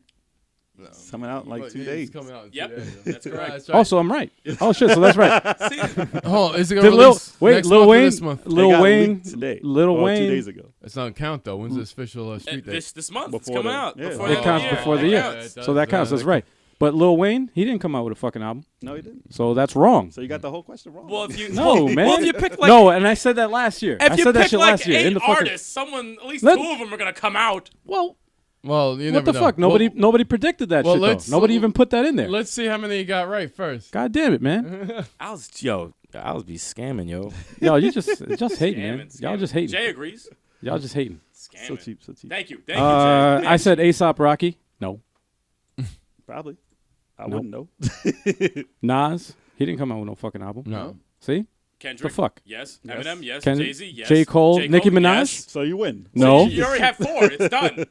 It's coming out in like 2 It's days. coming out in 2 Yep. days. That's correct. That's right. Also, I'm right. Oh shit, so that's right. See, Oh, is it gonna Did release next Lil month or Wayne, this month? They Lil got Wayne, leaked today. Lil Or Wayne. 2 days ago. It's not count though. When's the official street date? this month it's Before coming the- out. yeah. Before It the end of counts the year. before the It year. counts. So that counts. That's right. But Lil Wayne, he didn't come out with a fucking album, No, he didn't. so that's wrong. So you got the whole question wrong. Well, if you No, man. Well, if you pick like No, and I said that last year. I if you said that pick shit like last year. 8 In the fucking. artists, at least Let- 2 of them are gonna come out. Well, Well, you what never the know. fuck? Nobody predicted that well, shit though. let's- Nobody even put that in there. Let's see how many you got right first. God damn it, man. I was be scamming, yo. Y'all, you just hating, man. Scamming. Y'all just hating. Jay agrees. Y'all just hating. Scamming. so cheap, so cheap. Thank you, Jay. Thank I you. said A$AP Rocky. No. Probably. I Nope. wouldn't know. Nas. He didn't come out with no fucking album. No. See? Kendrick. The fuck? Yes. Eminem. Yes. Kendrick, Jay-Z. Yes. J. Cole, Nicki Minaj? Yes. So you win. No. You already have 4. It's done.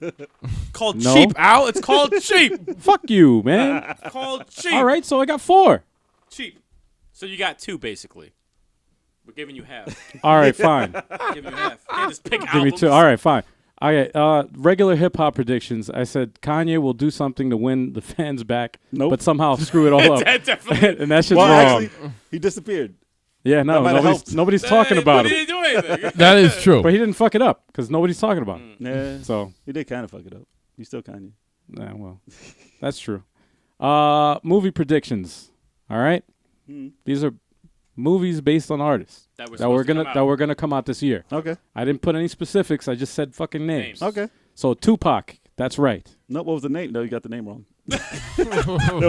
Called No. cheap, Al. It's called cheap. Fuck you, man. Called cheap. All right, so I got 4. Cheap. So you got 2 basically. We're giving you half. All right, fine. Giving you half. You can't just pick Give me albums. 2. All right, fine. Okay, regular hip hop predictions. I said Kanye will do something to win the fans back, Nope. but somehow screw it all up. That definitely. And that shit's Well, wrong. actually, he disappeared. Yeah, no, that might have helped. nobody's talking about But he him. didn't do anything. That is true. But he didn't fuck it up because nobody's talking about him. Yeah. So, He did kind of fuck it up. He's still Kanye. nah, well, that's true. Movie predictions. All right, these are movies based on artists That that we're gonna come out this year. Okay. I didn't put any specifics. I just said fucking names. Okay. So Tupac, that's right. No, what was the name? No, you got the name wrong. There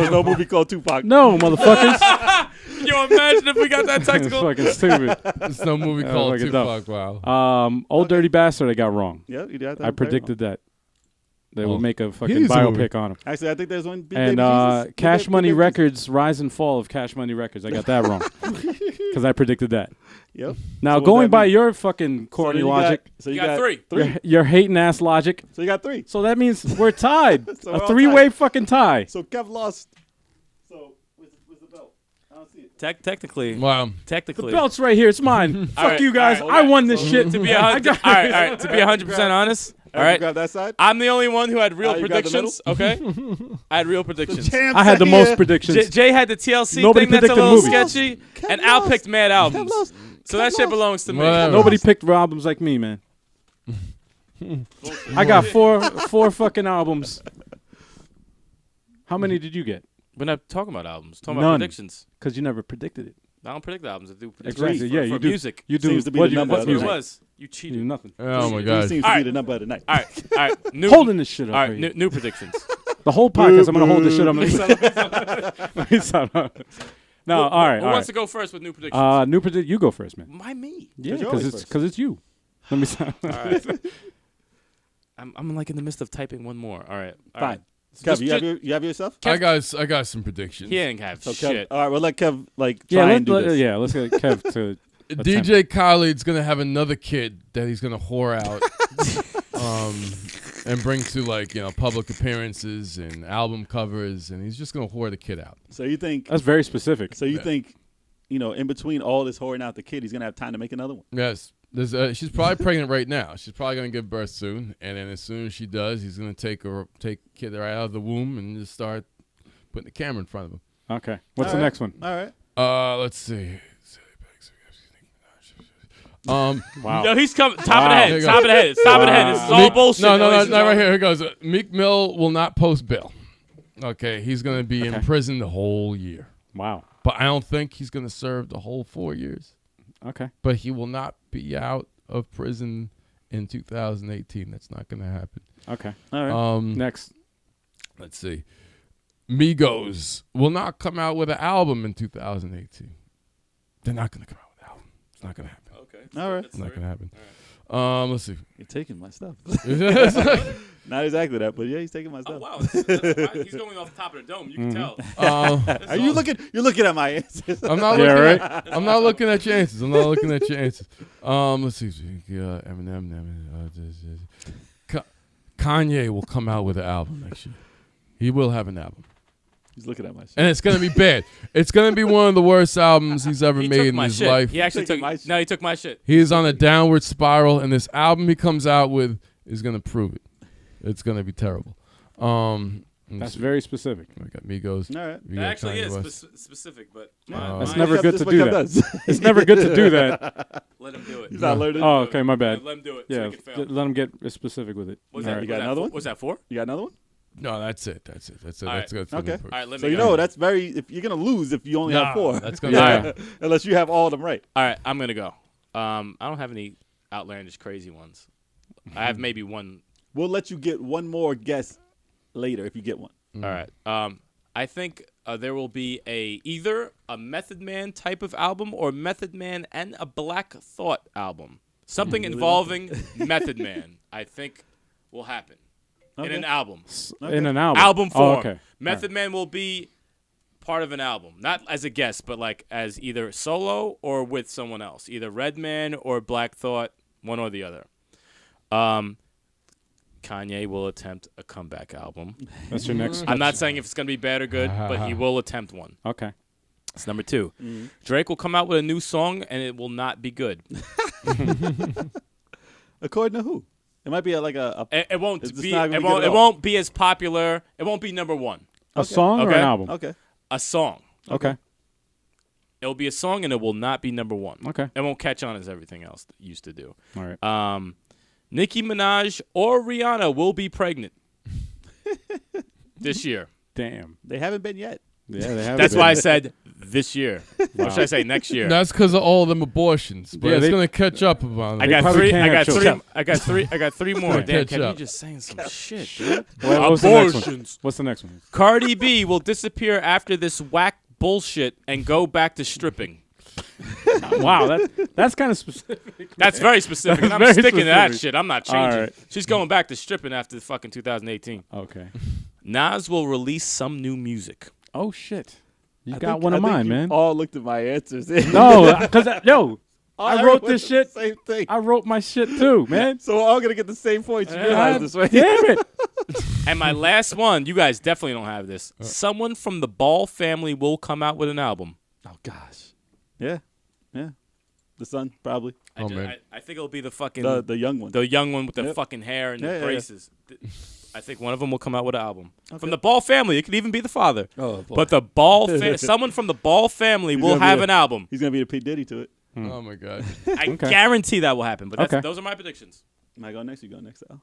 was no movie called Tupac. No, motherfuckers. Can you imagine if we got that It's technical? fucking stupid. There's no movie called fucking dumb. Tupac. Wow. Old Dirty Bastard, I got wrong. Yeah, you did. I predicted that they will Oh. make a fucking He's a movie. biopic on him. Actually, I think there's one. Big And Baby Jesus. Big Cash Baby Money Jesus. Records, rise and fall of Cash Money Records. I got that wrong because I predicted that. Yep. Now So what going does that by mean? your fucking corny So then logic, So You got 3. your hating ass logic. So you got 3. So that means we're tied. So we're A all 3-way fucking tie. So Kev lost. So where's the belt? I don't see it. Technically. Wow. The Technically. belt's right here. It's mine. Fuck right, you guys. all right. I won this shit. To be a hun- all right. To be 100% honest. All Everyone right. grab that side. I'm the only one who had real You grabbed the predictions. Okay. I had real predictions. Champs I had the are most here. predictions. Jay had the TLC Nobody thing that's a predicted little movies. sketchy, Kev and Al lost. picked mad albums. lost. So that shit belongs to me. Whatever. Nobody picked albums like me, man. I got four fucking albums. How many did you get? We're not talking about albums. Talking None. about predictions. Because you never predicted it. I don't predict albums. I do predictions Exactly. for, Yeah, for you do. music. You do. Seems to be what the you, number what of That's what music? it was. You You do cheated. nothing. Oh my He gosh. seems to All be right. the number of the night. All right. All right. New, Holding this shit up. all right right. here. New predictions. The whole podcast, I'm gonna hold this shit up. Let me stop. No, all right. Who all wants right. to go first with new predictions? New predict. You go first, man. Why me? Yeah, you're because always it's first. it's you. Let me stop. All right. I'm like in the midst of typing one more. All right. All Fine. right. Kev, you have yourself? I got some predictions. He ain't have So shit. Kev, all right, we'll let Kev Yeah, try and do this. yeah. Let's get Kev to DJ Khaled's gonna have another kid that he's gonna whore out, and bring to public appearances and album covers, and he's just gonna whore the kid out. So you think? That's very specific. So you think? In between all this whoring out the kid, he's gonna have time to make another one. Yes, she's probably pregnant right now. She's probably gonna give birth soon, and then as soon as she does, he's gonna take kid right out of the womb and just start putting the camera in front of him. Okay. What's All the right. next one? All right. Let's see. Wow. Yo, he's coming. Top Wow. of the There head. you Top go. of the head. Top of the head. This is all bullshit. No, ladies and right gentlemen. here. Here goes. Meek Mill will not post bail. Okay, he's gonna be in prison the whole year. Wow. But I don't think he's going to serve the whole 4 years. Okay. But he will not be out of prison in 2018. That's not going to happen. Okay. All right. Next. Let's see. Migos will not come out with an album in 2018. They're not going to come out with an album. It's not going to happen. Okay. All right. It's not going to happen. Let's see. You're taking my stuff. Not exactly that, but yeah, he's taking my Oh, stuff. wow. He's going off the top of the dome. You can tell. Are you looking? You're looking at my answers. I'm not Yeah, looking right. I'm not looking at your answers. I'm not looking at your answers. Let's see. Eminem. Kanye will come out with an album next year. He will have an album. He's looking at my shit. And it's going to be bad. It's going to be one of the worst albums he's ever He made took in my his shit. life. He actually Taking took my shit. No, he took my shit. He is on a downward spiral, and this album he comes out with is going to prove it. It's going to be terrible. That's very specific. We got Migos. All right. We That got actually Kanye is West. specific, but That's mine- never good This to is what do Kev that. does. It's never good to do that. Let him do it. He's not learning. Oh, okay, my bad. Let him do it. Yeah, So he can fail. let him get specific with it. Was All that, right. You got was that another four? one? Was that 4? You got another one? No, that's it. That's it. That's it. All That's right. good. Okay. All right, let So me you go. know that's very. If you're gonna lose if you only have 4. That's going Yeah. to Unless you have all of them right. All right, I'm gonna go. I don't have any outlandish, crazy ones. I have maybe one. We'll let you get one more guess later if you get one. All right. I think there will be either a Method Man type of album or Method Man and a Black Thought album. Something involving Method Man, I think, will happen in an album. In an album. Album form. Oh, okay. Method Man will be part of an album, not as a guest, but like as either solo or with someone else, either Redman or Black Thought, one or the other. Kanye will attempt a comeback album. That's your next. I'm not saying if it's going to be bad or good, but he will attempt one. Okay. That's number 2. Drake will come out with a new song, and it will not be good. According to who? It might be like a It won't It's be. not gonna It be won't. good at It all. won't be as popular. It won't be number 1. A song or Okay. an album? okay. A song. Okay. It'll be a song, and it will not be number 1. Okay. It won't catch on as everything else used to do. All right. Nicki Minaj or Rihanna will be pregnant this year. Damn. They haven't been yet. Yeah, they have. That's why I said this year. Or should I say next year? That's because of all them abortions. But Yeah, it's they- going to catch up upon I them. got probably 3. can't I got have 3. children. I got 3 more. Damn, Catch Kevin, you up. just saying some shit, dude. What's the next one? Abortions. What's the next one? Cardi B will disappear after this whack bullshit and go back to stripping. Wow, that's kind of specific. That's very specific. And I'm very sticking to that specific. shit. I'm not All changing. right. She's going back to stripping after fucking 2018. Okay. Nas will release some new music. Oh shit. You I got think- one of I think mine, you man. all looked at my answers. No, because yo, I wrote Everyone this did shit. the Same thing. I wrote my shit too, man. So we're all gonna get the same points. You realize this, right? Damn it. And my last one, you guys definitely don't have this. Someone from the Ball family will come out with an album. Oh gosh. Yeah. The son probably. Oh, man. I think it'll be the fucking The young one. the young one with the Yep. fucking hair and Yeah, the yeah, yeah. braces. I think one of them will come out with an album from the Ball family. It could even be the father. Oh, boy. But the Ball, someone from the Ball family will gonna be have a- an album. He's gonna be the P Diddy to it. Oh, my God. I Okay. guarantee that will happen. But Okay. those are my predictions. Am I going next? You go next, Al.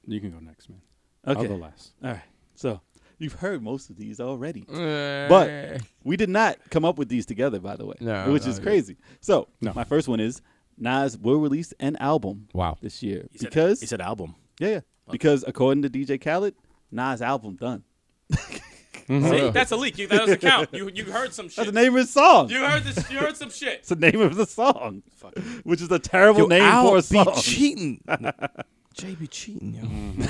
You can go next, man. Okay. I'll go last. All right. So you've heard most of these already. But But we did not come up with these together, by the way, No, which no, is yeah. crazy. So No. my first one is Nas will release an album wow. this year He because said album. yeah, because according to DJ Khaled, Nas' album done. See, that's a leak. That doesn't count. You heard some shit. That's the name of his song. You heard this. You heard some shit. It's the name of the song, which is a terrible name Al for a be song. cheating. Jay be cheating, yo.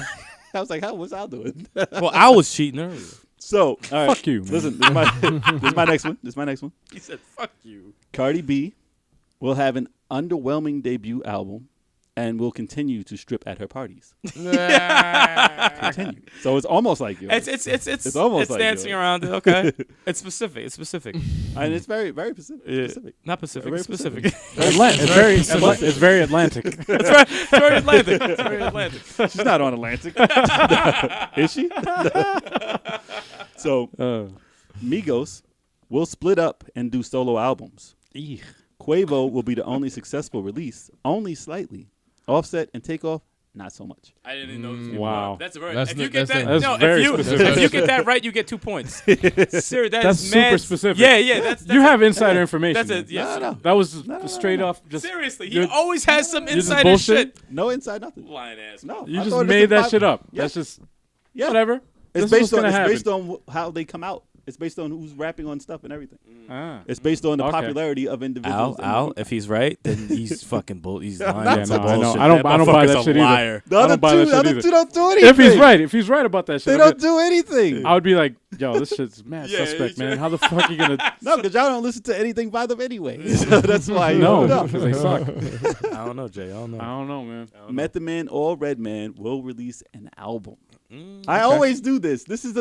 I was like, what's Al doing? Well, Al was cheating earlier. So, all right, Fuck you, man. Listen, this is my next one. This is my next one. He said, "Fuck you." Cardi B will have an underwhelming debut album and will continue to strip at her parties. Continue. So it's almost like yours. It's almost like dancing yours. around it. Okay, it's specific. It's specific. And it's very, very specific. Not Pacific. Very It's specific. It's very Atlantic. It's very Atlantic. It's very Atlantic. She's not on Atlantic. Is she? So Migos will split up and do solo albums. Quavo will be the only successful release, only slightly. Offset and Takeoff not so much. I didn't even know. These people Wow. were. That's very. That's If you not- get that, that's no, very if you specific. if you get that right, you get 2 points. Sir, That's super mad, specific. Yeah. That's You have insider information. That's it. man. Yeah. No. That was straight off. Just Seriously, he you're- always has some just insider bullshit? shit. No inside nothing. Lying ass. No, You I just thought made this that shit up. Yeah. That's just Yeah. whatever. It's This is based on what's gonna based on how they come out. It's based on who's rapping on stuff and everything. Ah. It's based on the Okay. popularity of individuals. and- if he's right, then he's fucking bull. He's lying. Yeah, no, I know. I don't buy that shit either. The I other don't buy two, that the shit other either. two don't do anything. If he's right about that shit, They don't do anything. I would be like, yo, this shit's mad Yeah, suspect, yeah. man. How the fuck you gonna? No, because y'all don't listen to anything by them anyway. So that's why you No, don't know. because they suck. I don't know, Jay. I don't know. I don't know, man. Method Man or Redman will release an album. I always do this. This is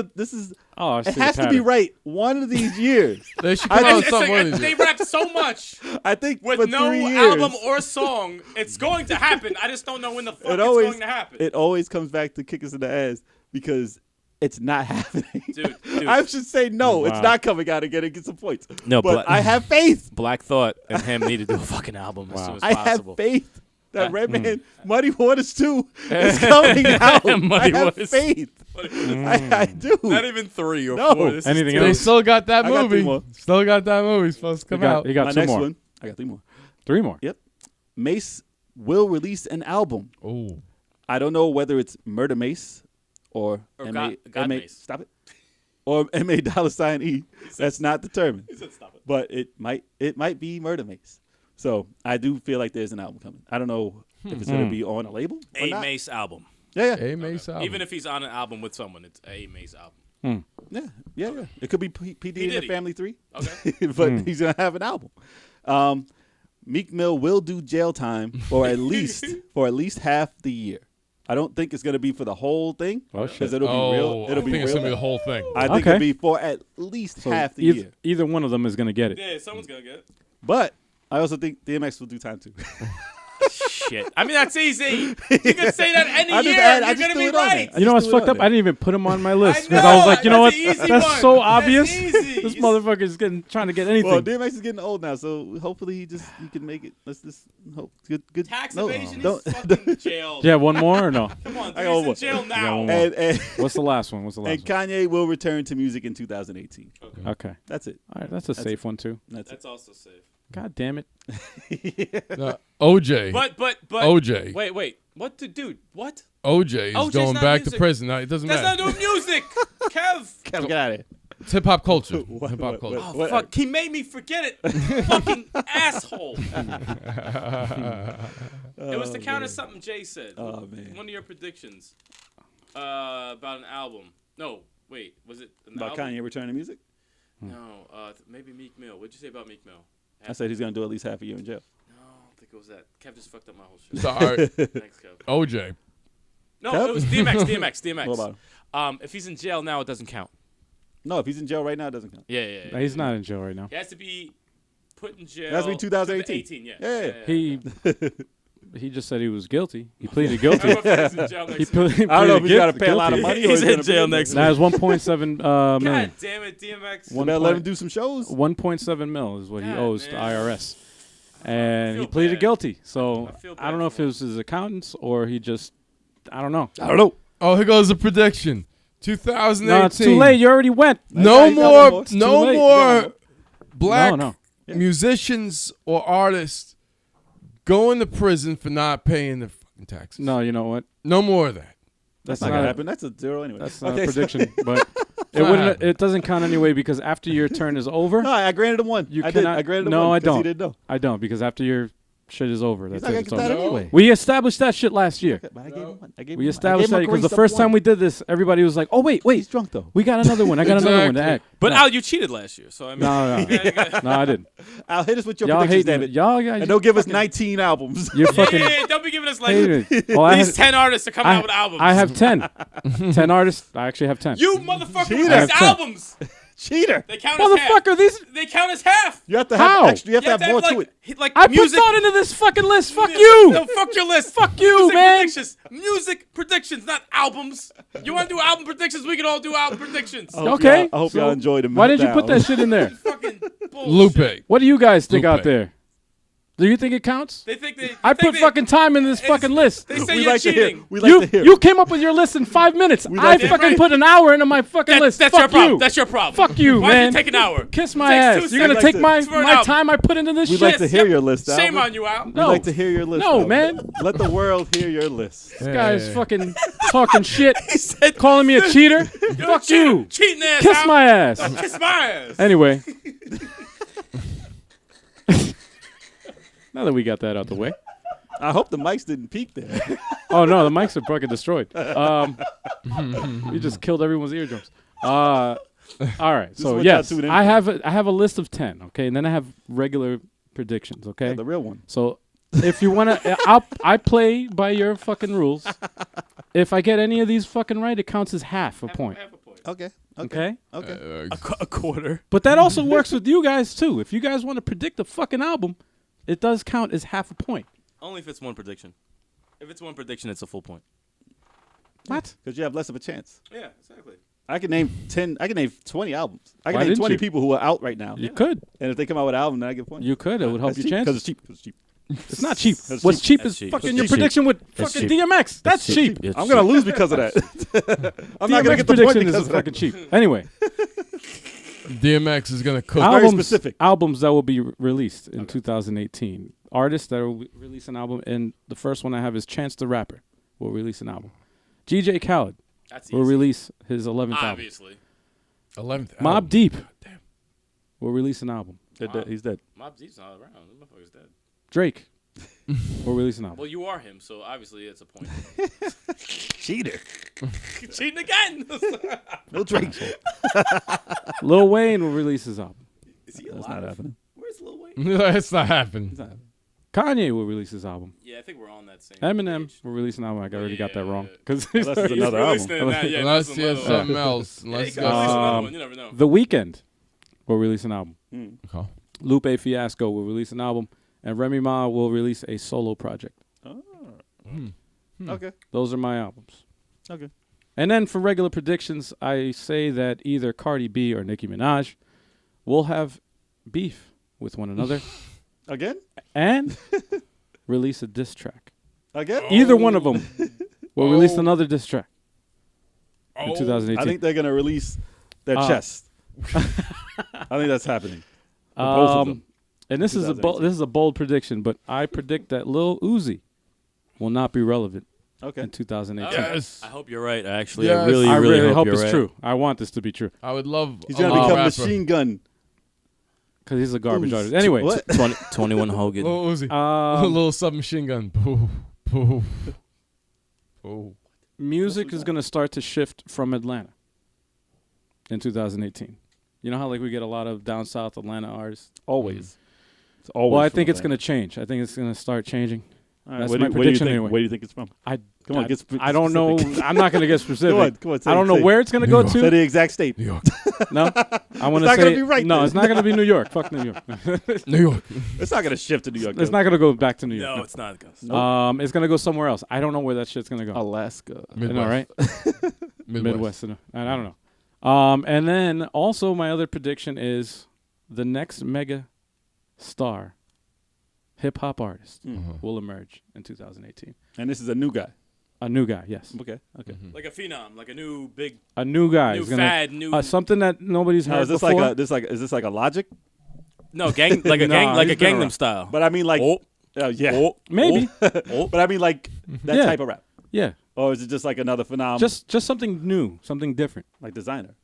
Oh, I it see the has to be pattern. right one of these years. They should come out with It's something like, one of these they years. rap so much I think with for no 3 years, album or song. It's going to happen. I just don't know when the fuck it's going to happen. it always comes back to kick us in the ass because it's not happening. Dude. I should say no, Wow. it's not coming out again and get some points. No, but I have faith. Black Thought and him need to do a fucking album as soon as I possible. have faith that Redman Muddy Waters 2 is coming out. Muddy I have Waters. faith. I do. Not even 3 or No. 4. This is Anything two. They else? still got that I got 3 movie. more. Still got that movie supposed to come out. He got My 2 next more. one. I got 3 more. 3 more. Yep. Mace will release an album. Oh, I don't know whether it's Murder Mace or Or M.A. God M.A. Mace. Stop it. Or M.A. $E. That's not determined. He said stop it. But it might be Murder Mace. So I do feel like there's an album coming. I don't know if it's going to be on a label or A not. Mace album. Yeah. A Mace album. Even if he's on an album with someone, it's a Mace album. Yeah. It could be PD and the Diddy. Family 3. Okay. But he's going to have an album. Meek Mill will do jail time for at least half the year. I don't think it's going to be for the whole thing. Oh, shit. Because it'll be real. I It'll be think real. it's gonna be the whole thing. I think Okay. it'll be for at least So half the either, year. either one of them is gonna get it. Yeah, someone's gonna get it. But I also think DMX will do time too. Shit. I mean, that's easy. You can say that any I just year. add- I You're just gonna threw be it on right. there. You know what's just threw it fucked on up? there. I didn't even put him on my list I because I was know, like, you know what? that's an easy That's one. so That's obvious. easy. This motherfucker is trying to get anything. Well, DMX is getting old now, so hopefully he can make it. Let's just hope. Good. Tax no, evasion don't- is fucking jail. yeah, one more or no? Come on, I dude, got he's in one. jail got now. one more. and What's the last one? What's the last and Kanye will return to music in 2018. one? Okay. That's it. All right, that's a safe one too. That's That's also safe. God damn it. No, OJ. But OJ. Wait. What to dude? What? OJ is OJ's going not back to music. prison. No, it doesn't That's matter. not doing music. Kev. Get out of here. It's hip hop culture. What- Hip hop what- culture. Oh What- fuck! He made me forget it. Fucking asshole. It was to counter something Jay said. Oh, man. One of your predictions about an album. No, wait. Was it an About album? Kanye returning to music? No, maybe Meek Mill. What'd you say about Meek Mill? I said he's gonna do at least half a year in jail. No, I don't think it was that. Kev just fucked up my whole shit. Sorry. Thanks, Kev. OJ. No, Kev? it was DMX. What about him? If he's in jail now, it doesn't count. No, if he's in jail right now, it doesn't count. Yeah. He's not in jail right now. He has to be put in jail. It has to be 2018. 2018, Yeah. He just said he was guilty. He pleaded guilty. He's in jail he next pleaded, I don't know if pleaded he's got to guilty- pay a lot of money. Or He's in gonna jail be next Now it's 1.7 God million. damn it, DMX. One Better let him point- do some shows. 1.7 mil is what he God, owes to man. IRS. And feel he pleaded bad. guilty. So I feel I don't bad know if for it was his accountants or he just, I don't know. I don't know. Oh, here goes the prediction. 2018. No, it's too late. You already went. No He's got more. one more. No Too late. more black No. Yeah. musicians or artists going to prison for not paying their fucking taxes. No, you know what? No more of that. That's That's not not gonna a- happen. That's a zero anyway. That's not Okay, a so- prediction, but it not wouldn't. happening. It doesn't count anyway because after your turn is over, No, I granted him one. you I did. cannot. I granted him no, one. I 'cause He don't. didn't know. I don't because after your shit is over, He's that's not it. gonna It's get that over. anyway. We established that shit last year. But I gave him one. I gave We him established one. I that gave him a because the grace first of time one. we did this, everybody was like, "Oh wait, He's drunk though. we got another one. I got another one to Exactly. act." But no, Al, you cheated last year, so I mean. no, no, I didn't. I'll hit us with your Y'all predictions, hating. David. Y'all, yeah, And don't give us 19 albums. You're Yeah, fucking don't be giving us like hating. Well, I these had- 10 artists are coming out with albums. I have 10. 10 artists. I actually have 10. You motherfucker Cheater. with I have these 10. albums. Cheater. They count as half. Motherfucker, these. They count as half. You have to have How? extra. You have to have more like, to it. Like I music. put thought into this fucking list. Fuck No, you. fuck your list. Fuck you, Music man. Predictions. Music predictions, not albums. You want to do album predictions? We can all do album predictions. I hope Okay. y'all- I hope so y'all enjoyed the Why didn't you put meltdown. that shit in there? Fucking bullshit. Lupe. What do you guys think out Lupe. there? Do you think it counts? They think they. I put fucking time in this fucking list. They say We you're like to hear. cheating. We like to hear. You came up with your list in 5 minutes. like I to- fucking Right. put an hour into my fucking list. That's Fuck your problem. you. That's your problem. Fuck you, Why man. did it take an hour? Kiss my Takes ass. 2 You're gonna seconds. take my For an album. time I put into this We'd shit. like to hear your list, Shame Albert. on you, Al. We'd No. like to hear your list. No, Albert. man. Let the world hear your list. This guy's Hey. fucking talking shit, He said, calling me a cheater. "You're Fuck a cheater. you. Cheating ass. Kiss Al. my ass. Kiss my ass. Anyway. Now that we got that out the way. I hope the mics didn't peak there. Oh no, the mics are fucking destroyed. We just killed everyone's eardrums. All right, is so what yes, y'all tune in I for. have a list of 10. Okay, and then I have regular predictions. Okay, Yeah, the real one. so if you wanna, I play by your fucking rules. If I get any of these fucking right, it counts as half a point. Half a point. Okay. Okay, Okay. A quarter. but that also works with you guys too. If you guys want to predict the fucking album, it does count as half a point. Only if it's one prediction. If it's one prediction, it's a full point. What? Because you have less of a chance. Yeah, exactly. I can name 10. I can name 20 albums. I can Why name didn't 20 you? people who are out right now. You could. And if they come out with an album, then I get points. You could. It would help your Because chances. it's cheap. 'Cause it's cheap. It's not cheap. That's What's cheap. cheap That's is cheap. fucking That's your cheap. prediction with That's fucking cheap. DMX. That's cheap. It's I'm going to cheap. lose because of that. I'm not going to DMX get the point prediction because is of fucking that. cheap. Anyway, DMX is gonna cook. Very specific. Albums that will be released in 2018. Artists that will release an album, and the first one I have is Chance the Rapper will release an album. DJ Khaled That's will easy. release his 11th album. Obviously. 11th. Mob album. Deep Damn. will release an album. He's dead. Mob Deep's not around. That motherfucker's dead. Drake will release an album. Well, you are him, so obviously it's a point. Cheater. Cheating again. No Drake. Lil Wayne will release his album. Is he That's alive? not happening. Where's Lil Wayne? It's not happening. Kanye will release his album. Yeah, I think we're on that same Eminem page. will release an album. I already got that Yeah. wrong. Because Unless it's another album. Releasing that, yeah, Unless that's he has another one. something else. Yeah, he Unless could release another Um, one. You never know. The Weeknd will release an album. Okay. Lupe Fiasco will release an album. And Remy Ma will release a solo project. Okay. Those are my albums. Okay. And then for regular predictions, I say that either Cardi B or Nicki Minaj will have beef with one another Again? and release a diss track. Again? Either one of them will release Oh. another diss track in Oh. 2018. I think they're going to release their Uh, chest. I think that's happening. For both of them. And this is a 2018. bold prediction, but I predict that Lil Uzi will not be relevant Okay. in 2018. Yes. I hope you're right. Actually, Yes. I really, I really hope you're it's right. true. I want this to be true I would love. He's a going to Lil become rapper. Machine Gun. because he's a garbage Uzi. artist. Anyway, What? 21 Hogan. Lil Uzi. um, Little submachine gun. Boo. Boo. Boo. music is going to start to shift from Atlanta in 2018. You know how like we get a lot of down south Atlanta artists? Always. It's always. Well, I from think it's Atlanta. going to change. I think it's going to start changing. All right, that's where my do you prediction think, anyway. Where do you think it's from? Come on, I, get I don't know. specific. I'm not going to get specific. Come on. I don't know where it's going to New go York. Say to. the exact state. New York. No, I want to not say gonna be right no. then. It's not going to be New York. Fuck New York. New York. It's not going to shift to New York. It's though. not going to go back to New York. No, it's not, Gus. Nope. It's going to go somewhere else. I don't know where that shit's going to go. Alaska. I know, right? Midwest. Midwest. I don't know. And then also my other prediction is the next mega star hip hop artist will emerge in 2018. And this is a new guy. A new guy, yes. Okay. Like a phenom, like a new big, A new guy. new is gonna, fad, new. something that nobody's Now, heard is this before. is this like a Logic? no, gang, like a Nah, like a he's been Gangnam around. style. But I mean like Oh, yeah. oh, Maybe. oh. But I mean like that Yeah. type of rap. Yeah. Or is it just like another phenomenon Just something new, something different. like Designer?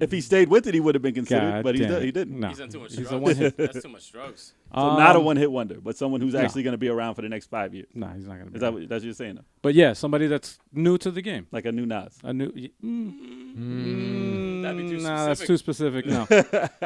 If he stayed with it, he would have been considered, God but damn it. he didn't. No. He's on too much He's a drugs. one hit. That's too much drugs. So not a one-hit wonder, but someone who's actually going to be around for the next 5 years. No, he's not going to be. Is that what that's what you're saying? Though? But yeah, somebody that's new to the game. Like a new Nas. A new. That'd be too Nah, that's specific. too specific. No.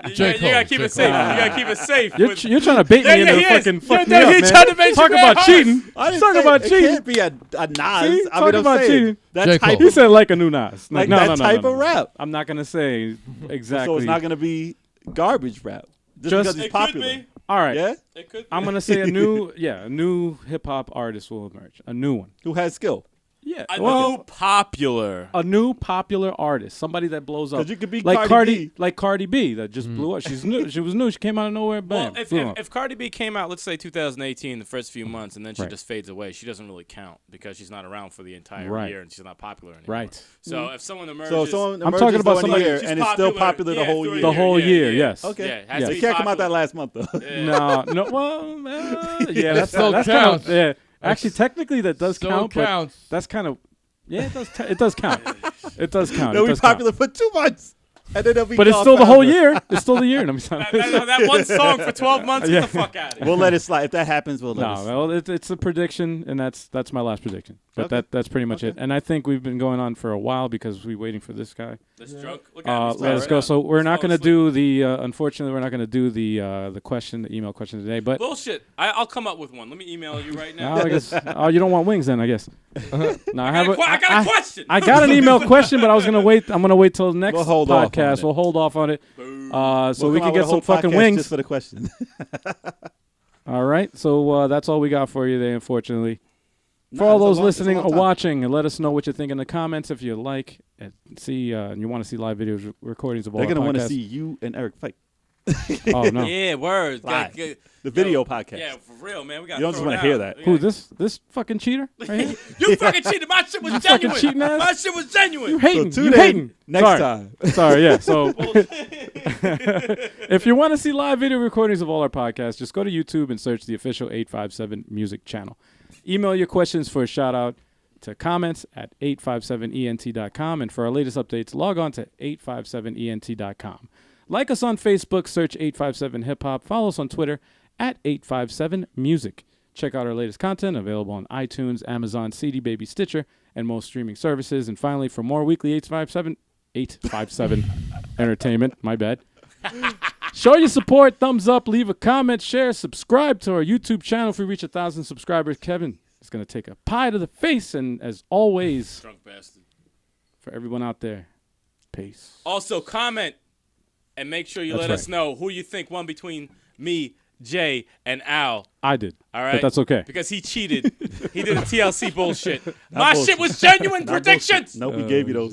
You J. gotta Cole, keep J. it safe. Cole. You gotta keep it safe. You're, with- you're trying to bait me Yeah, into he is. fucking fuck Yeah, me he's up, trying man. to make Talk you about mad cheating. I didn't Talk say about it cheating. can't be a Nas. See? I Talk mean, I'm about saying cheating. that J. type Cole. He said like a new Nas. like no, that no, no, type no, of no. rap. I'm not gonna say exactly. So it's not going to be garbage rap just Just- because he's it popular. could be. All right. Yeah, It could be. I'm gonna say a new hip hop artist will emerge. A new one. who has skill. Yeah. A new Well, popular. a new popular artist, somebody that blows up. 'Cause you could be like Cardi B. like Cardi B that just blew up. She's new. She was new. She came out of nowhere. Bam. Well, blew up. if Cardi B came out, let's say 2018, the first few months, and then she Right. just fades away, she doesn't really count because she's not around for the entire Right. year and she's not popular anymore. Right. So if someone emerges, So someone I'm emerges talking about during the somebody- year She's and it's still popular the yeah, whole through a year. The whole year, yeah. yes. Okay. Yeah, it has Yes. to It be can't come out popular. that last month though. No. Well, yeah. That's Still that's counts. kind of yeah. Actually, technically, that does Still count. But counts. that's kind of yeah. It does. It does count. It does count. They'll It be does count. popular for 2 months, and then they'll be. But it's gone still the whole forever. year. It's still the year. Let me that one song for 12 months, Yeah. get the fuck out of here. We'll let it slide. If that happens, we'll let it No, slide. well, it's a prediction, and that's my last prediction. But Okay. that's pretty much it. And I think we've been going on for a while because we're waiting for this guy. This drunk. Look at him, he's Let's right go. now. So we're He's not going to falling do the. Unfortunately, we're not going to do the question, the email question today. But Bullshit. I'll come up with one. Let me email you right now. I guess. Oh, you don't want wings then? I guess. No, I have. I got a question. I got an email question, but I was gonna wait. I'm gonna wait till the next We'll hold off on podcast. it. We'll hold off on it, so We'll we come can out with get a some whole fucking podcast wings. just for the question. All right. So that's all we got for you today, unfortunately. For Nah, all it's a those long- it's a listening long or time. watching, and let us know what you think in the comments if you like and see and you want to see live videos, recordings of all They're our gonna want to podcasts. see you and Eric fight. Oh no. Yeah, words. Live. Get- The video yo, podcast. Yeah, for real, man. We got. You don't just want to hear that. Who this fucking cheater? Right here? You fucking cheated. My shit was fucking genuine. cheating ass. My shit was genuine. You hating? tune you in hating? next Sorry. time. Sorry, yeah. So if you want to see live video recordings of all our podcasts, just go to YouTube and search the official 857 Music channel. Email your questions for a shout out to comments at 857ent.com. And for our latest updates, log on to 857ent.com. Like us on Facebook, search 857 Hip Hop. Follow us on Twitter at 857 Music. Check out our latest content available on iTunes, Amazon, CD Baby, Stitcher, and most streaming services. And finally, for more weekly 857 entertainment, my bad. Show your support, thumbs up, leave a comment, share, subscribe to our YouTube channel. If we reach 1,000 subscribers, Kevin is going to take a pie to the face. And as always, Drunk bastard. for everyone out there, peace. Also, comment and make sure you That's let right. us know who you think won between me, Jay, and Al. I did. All right, But that's okay. because he cheated. He did a TLC bullshit. My shit was genuine Not predictions. bullshit. Nope, we gave you those.